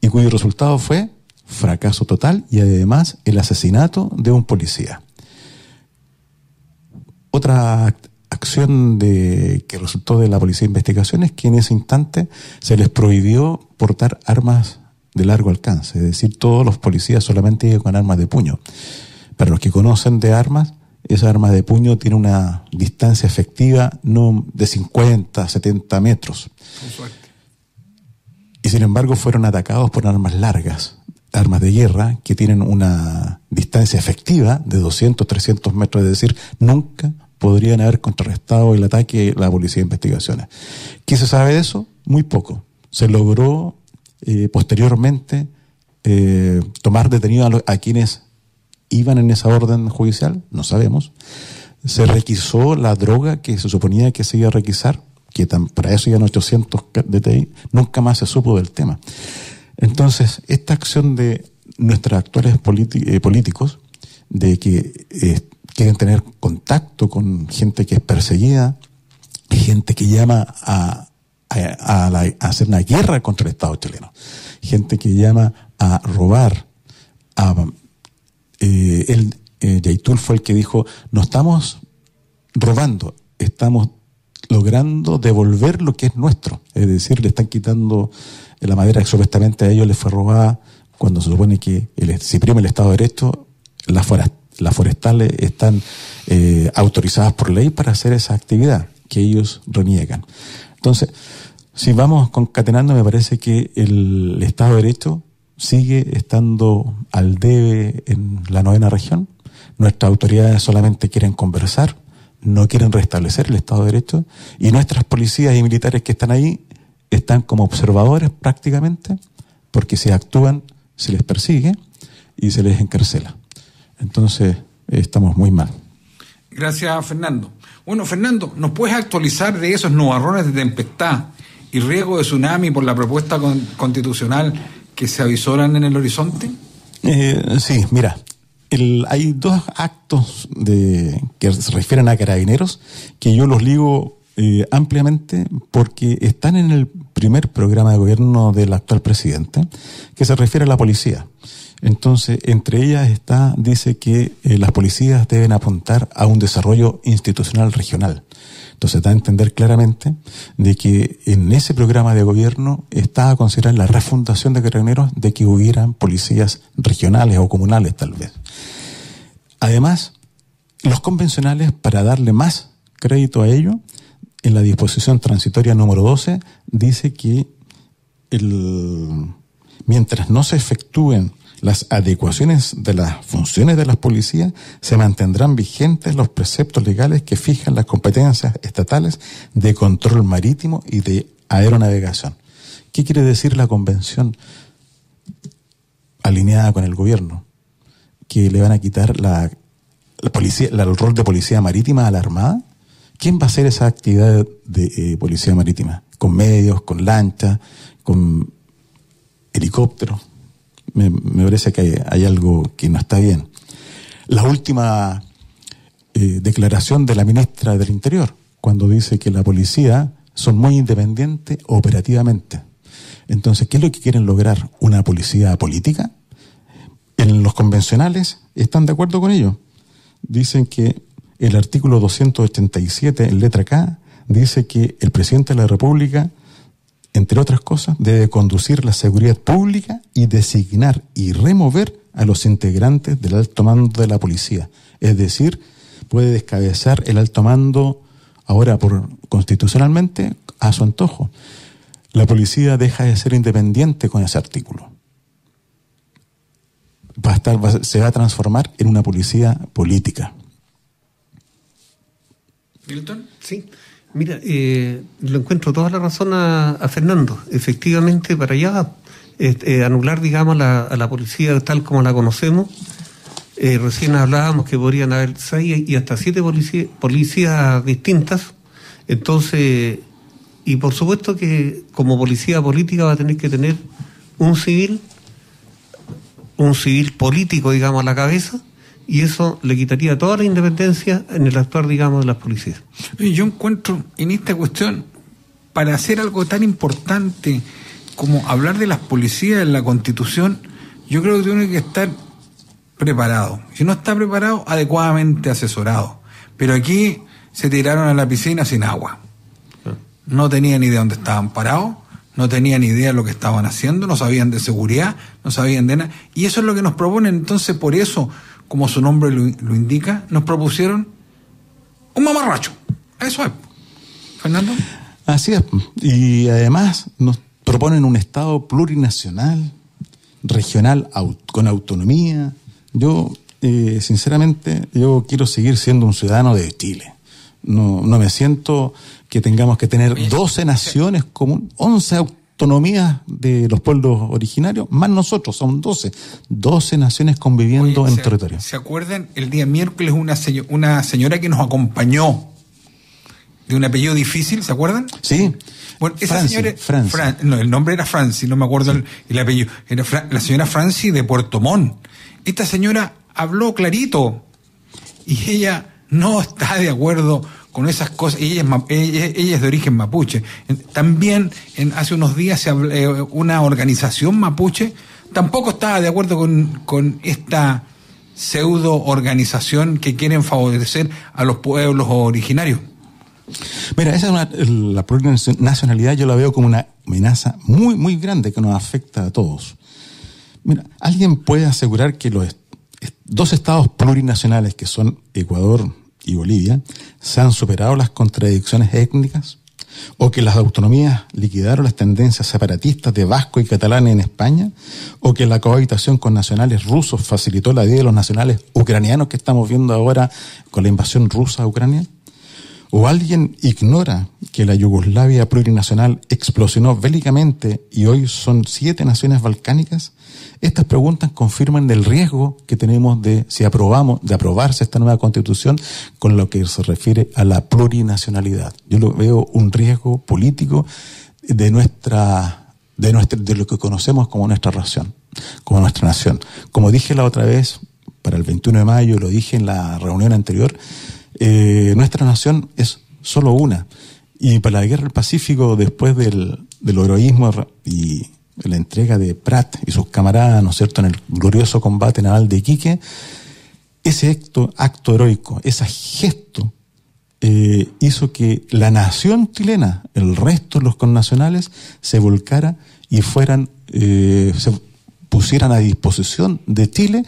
y cuyo resultado fue fracaso total y además el asesinato de un policía. Otra acción que resultó de la Policía de Investigaciones, que en ese instante se les prohibió portar armas de largo alcance, es decir, todos los policías solamente iban con armas de puño. Para los que conocen de armas, esa arma de puño tiene una distancia efectiva no de 50, 70 metros. Y sin embargo fueron atacados por armas largas, armas de guerra, que tienen una distancia efectiva de 200, 300 metros, es decir, nunca podrían haber contrarrestado el ataque de la Policía de Investigaciones. ¿Qué se sabe de eso? Muy poco. Se logró posteriormente tomar detenidos a quienes iban en esa orden judicial, no sabemos. Se requisó la droga que se suponía que se iba a requisar, que para eso iban 800 DTI, nunca más se supo del tema. Entonces, esta acción de nuestros actuales políticos, de que quieren tener contacto con gente que es perseguida, gente que llama a hacer una guerra contra el Estado chileno, gente que llama a robar, Yaitul fue el que dijo: no estamos robando, estamos logrando devolver lo que es nuestro. Es decir, le están quitando la madera que supuestamente a ellos les fue robada, cuando se supone que se imprime el Estado de Derecho. Las forestales están autorizadas por ley para hacer esa actividad que ellos reniegan. Entonces, si vamos concatenando, me parece que el Estado de Derecho sigue estando al debe en la 9ª región. Nuestras autoridades solamente quieren conversar, no quieren restablecer el Estado de Derecho, y nuestras policías y militares que están ahí están como observadores prácticamente, porque si actúan se les persigue y se les encarcela. Entonces estamos muy mal. Gracias, Fernando. Bueno, Fernando, ¿nos puedes actualizar de esos nubarrones de tempestad y riesgo de tsunami por la propuesta constitucional que se avisoran en el horizonte? Sí, mira, hay dos actos que se refieren a Carabineros que yo los ligo ampliamente porque están en el primer programa de gobierno del actual presidente, que se refiere a la policía. Entonces, entre ellas dice que las policías deben apuntar a un desarrollo institucional regional. Entonces da a entender claramente de que en ese programa de gobierno está a considerar la refundación de Carabineros, de que hubieran policías regionales o comunales tal vez. Además, los convencionales, para darle más crédito a ello, en la disposición transitoria número 12, dice que mientras no se efectúen las adecuaciones de las funciones de las policías, se mantendrán vigentes los preceptos legales que fijan las competencias estatales de control marítimo y de aeronavegación. ¿Qué quiere decir la convención alineada con el gobierno? Que le van a quitar la policía, el rol de policía marítima a la Armada. ¿Quién va a hacer esa actividad de policía marítima? ¿Con medios, con lanchas, con helicópteros? Me parece que hay algo que no está bien. La última declaración de la ministra del Interior, cuando dice que la policía son muy independientes operativamente. Entonces, ¿qué es lo que quieren lograr? ¿Una policía política? En los convencionales están de acuerdo con ello. Dicen que el artículo 287, en letra K, dice que el presidente de la República, entre otras cosas, debe conducir la seguridad pública y designar y remover a los integrantes del alto mando de la policía. Es decir, puede descabezar el alto mando ahora constitucionalmente a su antojo. La policía deja de ser independiente con ese artículo. Se va a transformar en una policía política. ¿Milton? Sí. Mira, lo encuentro toda la razón a Fernando. Efectivamente, para allá anular, digamos, a la policía tal como la conocemos. Recién hablábamos que podrían haber 6 y hasta 7 policías distintas. Entonces, y por supuesto que como policía política va a tener que tener un civil político, digamos, a la cabeza. Y eso le quitaría toda la independencia en el actuar, digamos, de las policías. Yo encuentro en esta cuestión, para hacer algo tan importante como hablar de las policías en la Constitución, yo creo que tiene que estar preparado. Si no está preparado, adecuadamente asesorado. Pero aquí se tiraron a la piscina sin agua. No tenían idea de dónde estaban parados, no tenían idea de lo que estaban haciendo, no sabían de seguridad, no sabían de nada. Y eso es lo que nos proponen. Entonces, por eso, como su nombre lo indica, nos propusieron un mamarracho. Eso es. ¿Fernando? Así es. Y además nos proponen un Estado plurinacional, regional, con autonomía. Yo, sinceramente, yo quiero seguir siendo un ciudadano de Chile. No me siento que tengamos que tener 12 naciones, como 11 autonomías de los pueblos originarios, más nosotros, son 12 naciones conviviendo en territorio. ¿Se acuerdan? El día miércoles una señora que nos acompañó, de un apellido difícil, ¿se acuerdan? Sí. Bueno, esa señora... no, el nombre era Franci, no me acuerdo el apellido. Era la señora Franci de Puerto Montt. Esta señora habló clarito y ella no está de acuerdo con esas cosas. Ella es de origen mapuche. También hace unos días una organización mapuche tampoco estaba de acuerdo con esta pseudo organización que quieren favorecer a los pueblos originarios. Mira, la plurinacionalidad yo la veo como una amenaza muy, muy grande que nos afecta a todos. Mira, ¿alguien puede asegurar que los 2 estados plurinacionales, que son Ecuador y Bolivia, se han superado las contradicciones étnicas? ¿O que las autonomías liquidaron las tendencias separatistas de vasco y catalán en España? ¿O que la cohabitación con nacionales rusos facilitó la vida de los nacionales ucranianos que estamos viendo ahora con la invasión rusa a Ucrania? ¿O alguien ignora que la Yugoslavia plurinacional explosionó bélicamente y hoy son 7 naciones balcánicas? Estas preguntas confirman el riesgo que tenemos de aprobarse esta nueva constitución con lo que se refiere a la plurinacionalidad. Yo lo veo un riesgo político de lo que conocemos como nuestra nación, como nuestra nación. Como dije la otra vez, para el 21 de mayo, lo dije en la reunión anterior, nuestra nación es solo una. Y para la guerra del Pacífico, después del heroísmo y la entrega de Prat y sus camaradas, ¿no es cierto?, en el glorioso combate naval de Iquique, ese acto heroico, ese gesto, hizo que la nación chilena, el resto de los connacionales, se volcara y se pusieran a disposición de Chile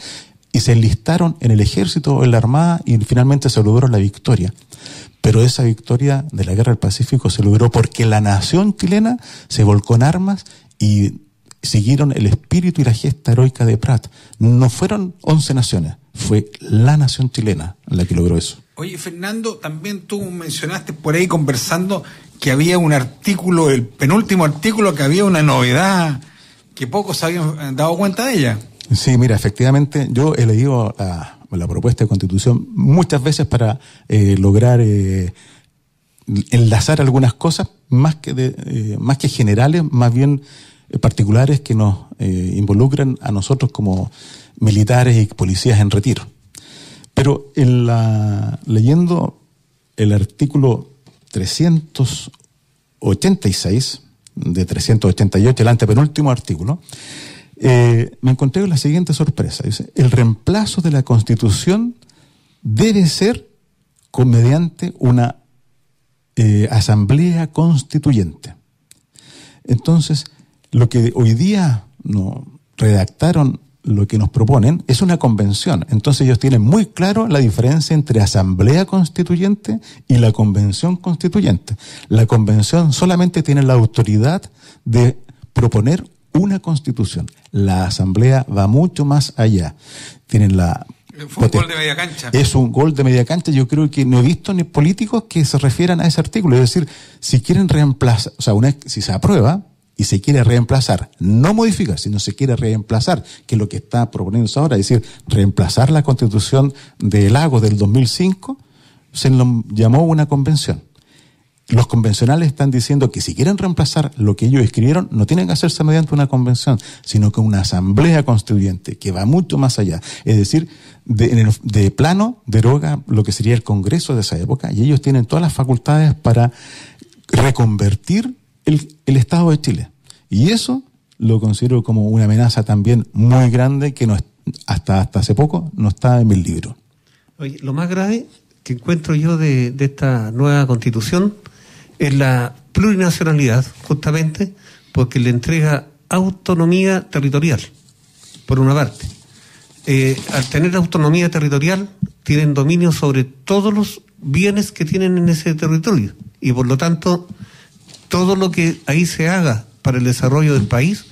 y se enlistaron en el ejército o en la armada y finalmente se logró la victoria. Pero esa victoria de la Guerra del Pacífico se logró porque la nación chilena se volcó en armas y siguieron el espíritu y la gesta heroica de Prat. No fueron 11 naciones, fue la nación chilena la que logró eso. Oye, Fernando, también tú mencionaste por ahí conversando que había un artículo, el penúltimo artículo, que había una novedad que pocos se habían dado cuenta de ella. Sí, mira, efectivamente, yo he leído la propuesta de Constitución muchas veces para lograr enlazar algunas cosas, más que generales, más bien particulares que nos involucran a nosotros como militares y policías en retiro. Pero leyendo el artículo 386 de 388, el antepenúltimo artículo, me encontré con la siguiente sorpresa. Dice: el reemplazo de la Constitución debe ser mediante una asamblea constituyente. Entonces, lo que hoy día no redactaron, lo que nos proponen, es una convención. Entonces ellos tienen muy claro la diferencia entre asamblea constituyente y la convención constituyente. La convención solamente tiene la autoridad de proponer una constitución. La asamblea va mucho más allá. Tienen fue un gol de media cancha. Es un gol de media cancha. Yo creo que no he visto ni políticos que se refieran a ese artículo. Es decir, si quieren reemplazar, o sea, si se aprueba y se quiere reemplazar, no modificar, sino se quiere reemplazar, que es lo que está proponiéndose ahora, es decir, reemplazar la Constitución de Lagos del 2005, se lo llamó una convención. Los convencionales están diciendo que si quieren reemplazar lo que ellos escribieron, no tienen que hacerse mediante una convención, sino que una asamblea constituyente, que va mucho más allá. Es decir, de plano deroga lo que sería el Congreso de esa época, y ellos tienen todas las facultades para reconvertir el Estado de Chile. Y eso lo considero como una amenaza también muy grande que hasta hace poco no está en mi libro. Oye, lo más grave que encuentro yo de esta nueva Constitución es la plurinacionalidad, justamente porque le entrega autonomía territorial, por una parte. Al tener autonomía territorial, tienen dominio sobre todos los bienes que tienen en ese territorio, y por lo tanto todo lo que ahí se haga para el desarrollo del país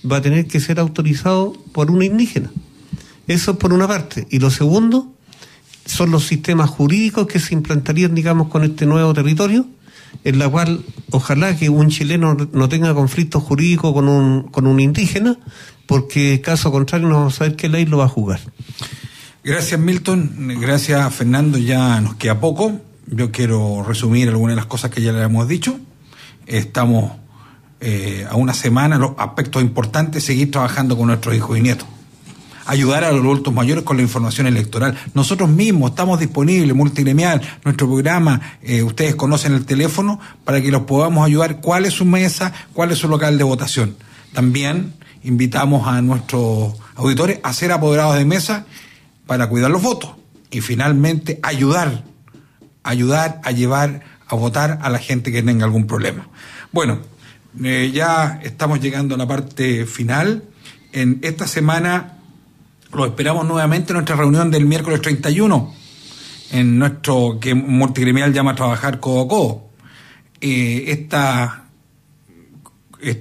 va a tener que ser autorizado por una indígena. Eso por una parte. Y lo segundo son los sistemas jurídicos que se implantarían, digamos, con este nuevo territorio, en la cual ojalá que un chileno no tenga conflictos jurídicos con un indígena, porque caso contrario no vamos a saber qué ley lo va a jugar. Gracias, Milton. Gracias, Fernando. Ya nos queda poco. Yo quiero resumir algunas de las cosas que ya le hemos dicho. Estamos a una semana, los aspectos importantes: seguir trabajando con nuestros hijos y nietos, ayudar a los adultos mayores con la información electoral. Nosotros mismos estamos disponibles, Multigremial, nuestro programa, ustedes conocen el teléfono para que los podamos ayudar. ¿Cuál es su mesa? ¿Cuál es su local de votación? También invitamos a nuestros auditores a ser apoderados de mesa para cuidar los votos y finalmente ayudar a llevar a votar a la gente que tenga algún problema. Bueno, ya estamos llegando a la parte final. En esta semana lo esperamos nuevamente en nuestra reunión del miércoles 31, en nuestro que Multigremial llama Trabajar Codo a Codo. Esta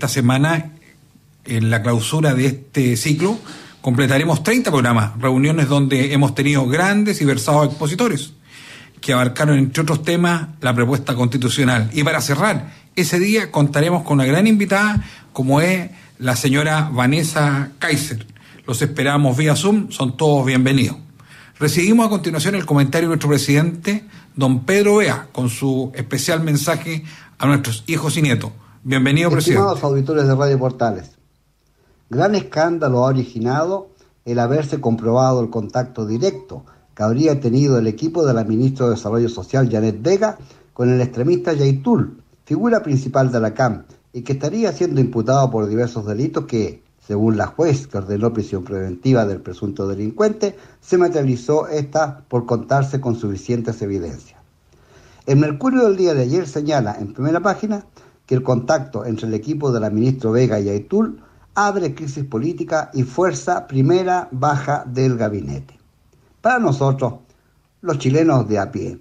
semana, en la clausura de este ciclo, completaremos 30 programas, reuniones donde hemos tenido grandes y versados expositores que abarcaron, entre otros temas, la propuesta constitucional. Y para cerrar, ese día contaremos con una gran invitada, como es la señora Vanessa Kaiser. Los esperamos vía Zoom, son todos bienvenidos. Recibimos a continuación el comentario de nuestro presidente, don Pedro Bea, con su especial mensaje a nuestros hijos y nietos. Bienvenido, presidente. Estimados auditores de Radio Portales, gran escándalo ha originado el haberse comprobado el contacto directo que habría tenido el equipo de la ministra de Desarrollo Social, Janet Vega, con el extremista Yaitul, figura principal de la CAM, y que estaría siendo imputado por diversos delitos que, según la juez que ordenó prisión preventiva del presunto delincuente, se materializó esta por contarse con suficientes evidencias. El Mercurio del día de ayer señala en primera página que el contacto entre el equipo de la ministra Vega y Aitul abre crisis política y fuerza primera baja del gabinete. Para nosotros, los chilenos de a pie,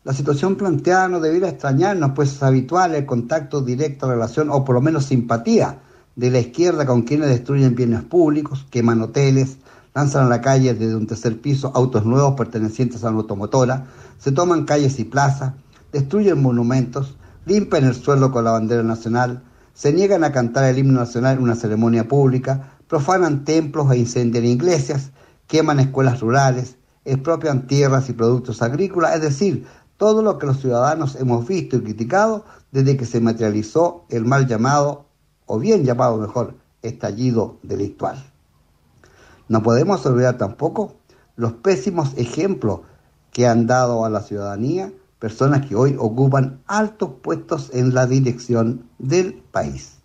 la situación planteada no debiera extrañarnos, pues es habitual el contacto directo, relación o por lo menos simpatía de la izquierda con quienes destruyen bienes públicos, queman hoteles, lanzan a la calle desde un tercer piso autos nuevos pertenecientes a una automotora, se toman calles y plazas, destruyen monumentos, limpian el suelo con la bandera nacional, se niegan a cantar el himno nacional en una ceremonia pública, profanan templos e incendian iglesias, queman escuelas rurales, expropian tierras y productos agrícolas, es decir, todo lo que los ciudadanos hemos visto y criticado desde que se materializó el mal llamado, o bien llamado mejor, estallido delictual. No podemos olvidar tampoco los pésimos ejemplos que han dado a la ciudadanía personas que hoy ocupan altos puestos en la dirección del país.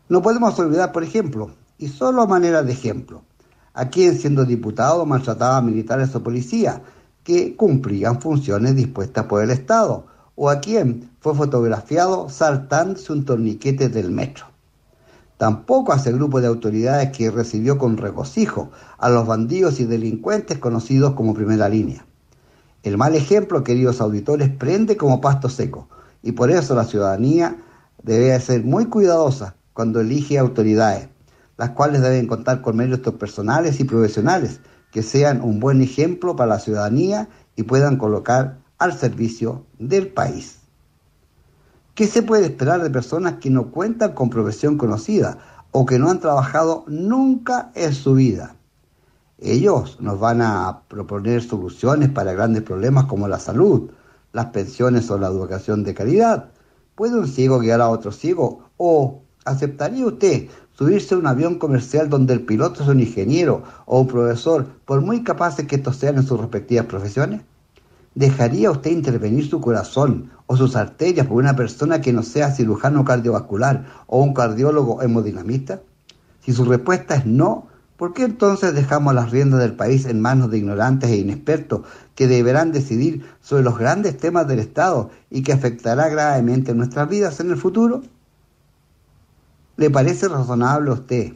No podemos olvidar, por ejemplo, y solo a manera de ejemplo, a quien siendo diputado maltrataba a militares o policías que cumplían funciones dispuestas por el Estado, o a quien fue fotografiado saltándose un torniquete del metro. Tampoco a ese grupo de autoridades que recibió con regocijo a los bandidos y delincuentes conocidos como primera línea. El mal ejemplo, queridos auditores, prende como pasto seco, y por eso la ciudadanía debe ser muy cuidadosa cuando elige autoridades, las cuales deben contar con méritos personales y profesionales que sean un buen ejemplo para la ciudadanía y puedan colocar al servicio del país. ¿Qué se puede esperar de personas que no cuentan con profesión conocida o que no han trabajado nunca en su vida? Ellos nos van a proponer soluciones para grandes problemas como la salud, las pensiones o la educación de calidad. ¿Puede un ciego guiar a otro ciego? ¿O aceptaría usted subirse a un avión comercial donde el piloto es un ingeniero o un profesor, por muy capaces que estos sean en sus respectivas profesiones? ¿Dejaría usted intervenir su corazón o sus arterias por una persona que no sea cirujano cardiovascular o un cardiólogo hemodinamista? Si su respuesta es no, ¿por qué entonces dejamos las riendas del país en manos de ignorantes e inexpertos que deberán decidir sobre los grandes temas del Estado y que afectará gravemente nuestras vidas en el futuro? ¿Le parece razonable a usted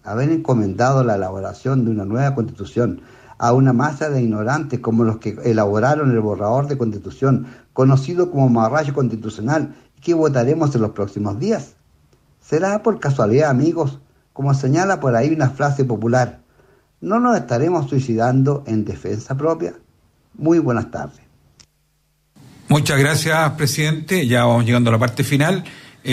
haber encomendado la elaboración de una nueva Constitución a una masa de ignorantes como los que elaboraron el borrador de Constitución, conocido como marrayo constitucional, y que votaremos en los próximos días? ¿Será por casualidad, amigos, como señala por ahí una frase popular, no nos estaremos suicidando en defensa propia? Muy buenas tardes. Muchas gracias, presidente. Ya vamos llegando a la parte final.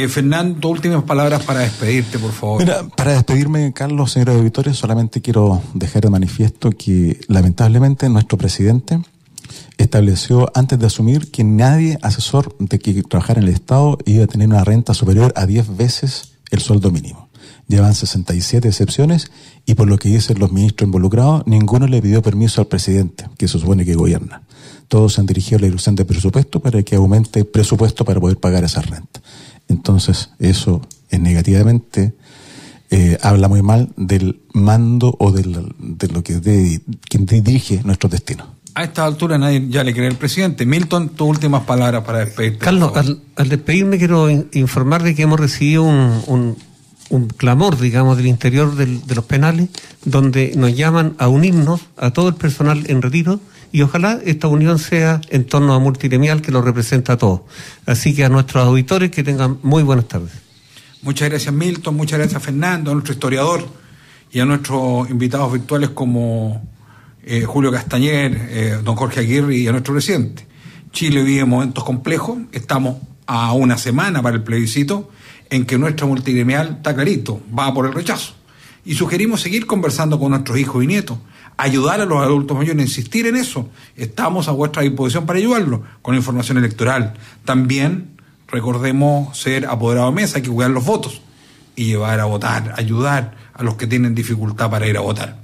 Fernando, últimas palabras para despedirte, por favor. Mira, para despedirme, Carlos, señores auditores, solamente quiero dejar de manifiesto que lamentablemente nuestro presidente estableció antes de asumir que nadie asesor de que trabajara en el Estado iba a tener una renta superior a 10 veces el sueldo mínimo. Llevan 67 excepciones y por lo que dicen los ministros involucrados, ninguno le pidió permiso al presidente, que se supone que gobierna. Todos se han dirigido a la ilusión de presupuesto para que aumente el presupuesto para poder pagar esa renta. Entonces, eso es negativamente habla muy mal del mando o de lo que quien dirige nuestro destino. A esta altura nadie ya le cree al presidente. Milton, tus últimas palabras para despedirte. Carlos, al despedirme quiero informar de que hemos recibido un clamor, digamos, del interior de los penales, donde nos llaman a unirnos a todo el personal en retiro, y ojalá esta unión sea en torno a Multigremial, que lo representa a todos. Así que a nuestros auditores, que tengan muy buenas tardes. Muchas gracias, Milton, muchas gracias, Fernando, a nuestro historiador y a nuestros invitados virtuales como Julio Castañer, don Jorge Aguirre y a nuestro presidente. Chile vive momentos complejos, estamos a una semana para el plebiscito, en que nuestra multigremial está clarito, va por el rechazo. Y sugerimos seguir conversando con nuestros hijos y nietos, ayudar a los adultos mayores, insistir en eso. Estamos a vuestra disposición para ayudarlos con información electoral. También recordemos ser apoderados de mesa, hay que cuidar los votos y llevar a votar, ayudar a los que tienen dificultad para ir a votar.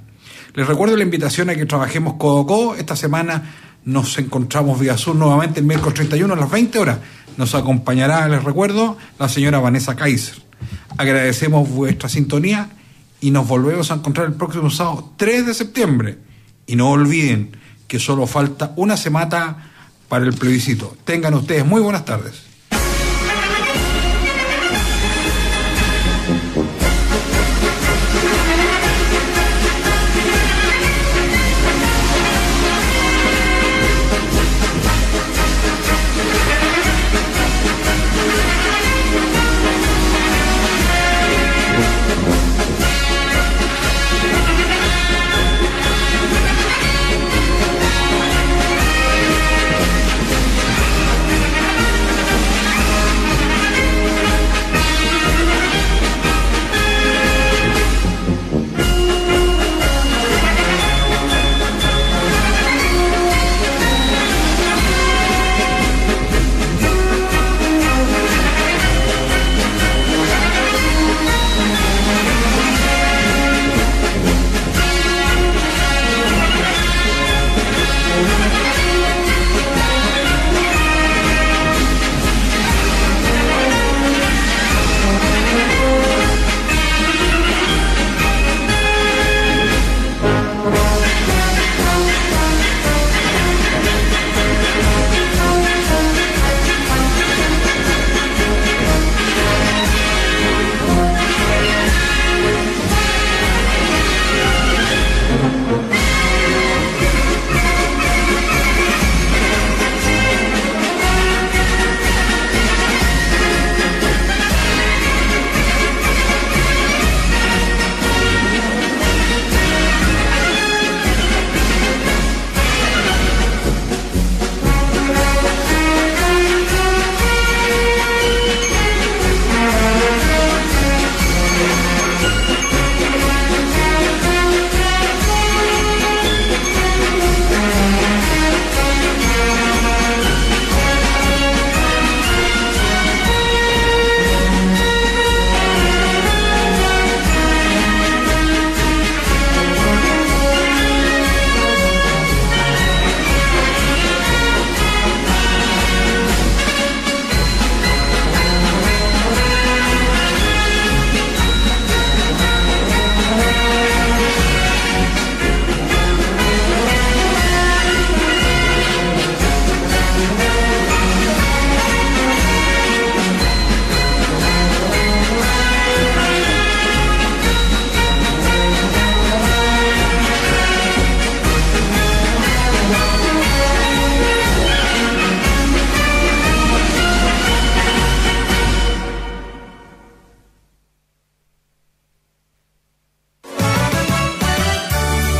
Les recuerdo la invitación a que trabajemos codo a codo. Esta semana nos encontramos vía Zoom nuevamente el miércoles 31 a las 20 horas. Nos acompañará, les recuerdo, la señora Vanessa Kaiser. Agradecemos vuestra sintonía y nos volvemos a encontrar el próximo sábado 3 de septiembre. Y no olviden que solo falta una semana para el plebiscito. Tengan ustedes muy buenas tardes.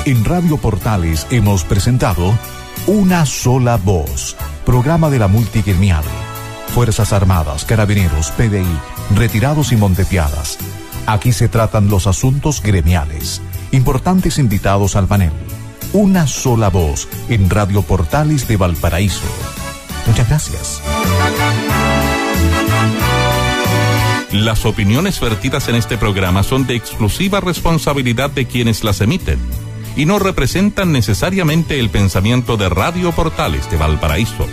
En Radio Portales hemos presentado Una Sola Voz, programa de la multigremial. Fuerzas Armadas, Carabineros, PDI, retirados y montepiadas. Aquí se tratan los asuntos gremiales. Importantes invitados al panel. Una Sola Voz en Radio Portales de Valparaíso. Muchas gracias. Las opiniones vertidas en este programa son de exclusiva responsabilidad de quienes las emiten y no representan necesariamente el pensamiento de Radio Portales de Valparaíso.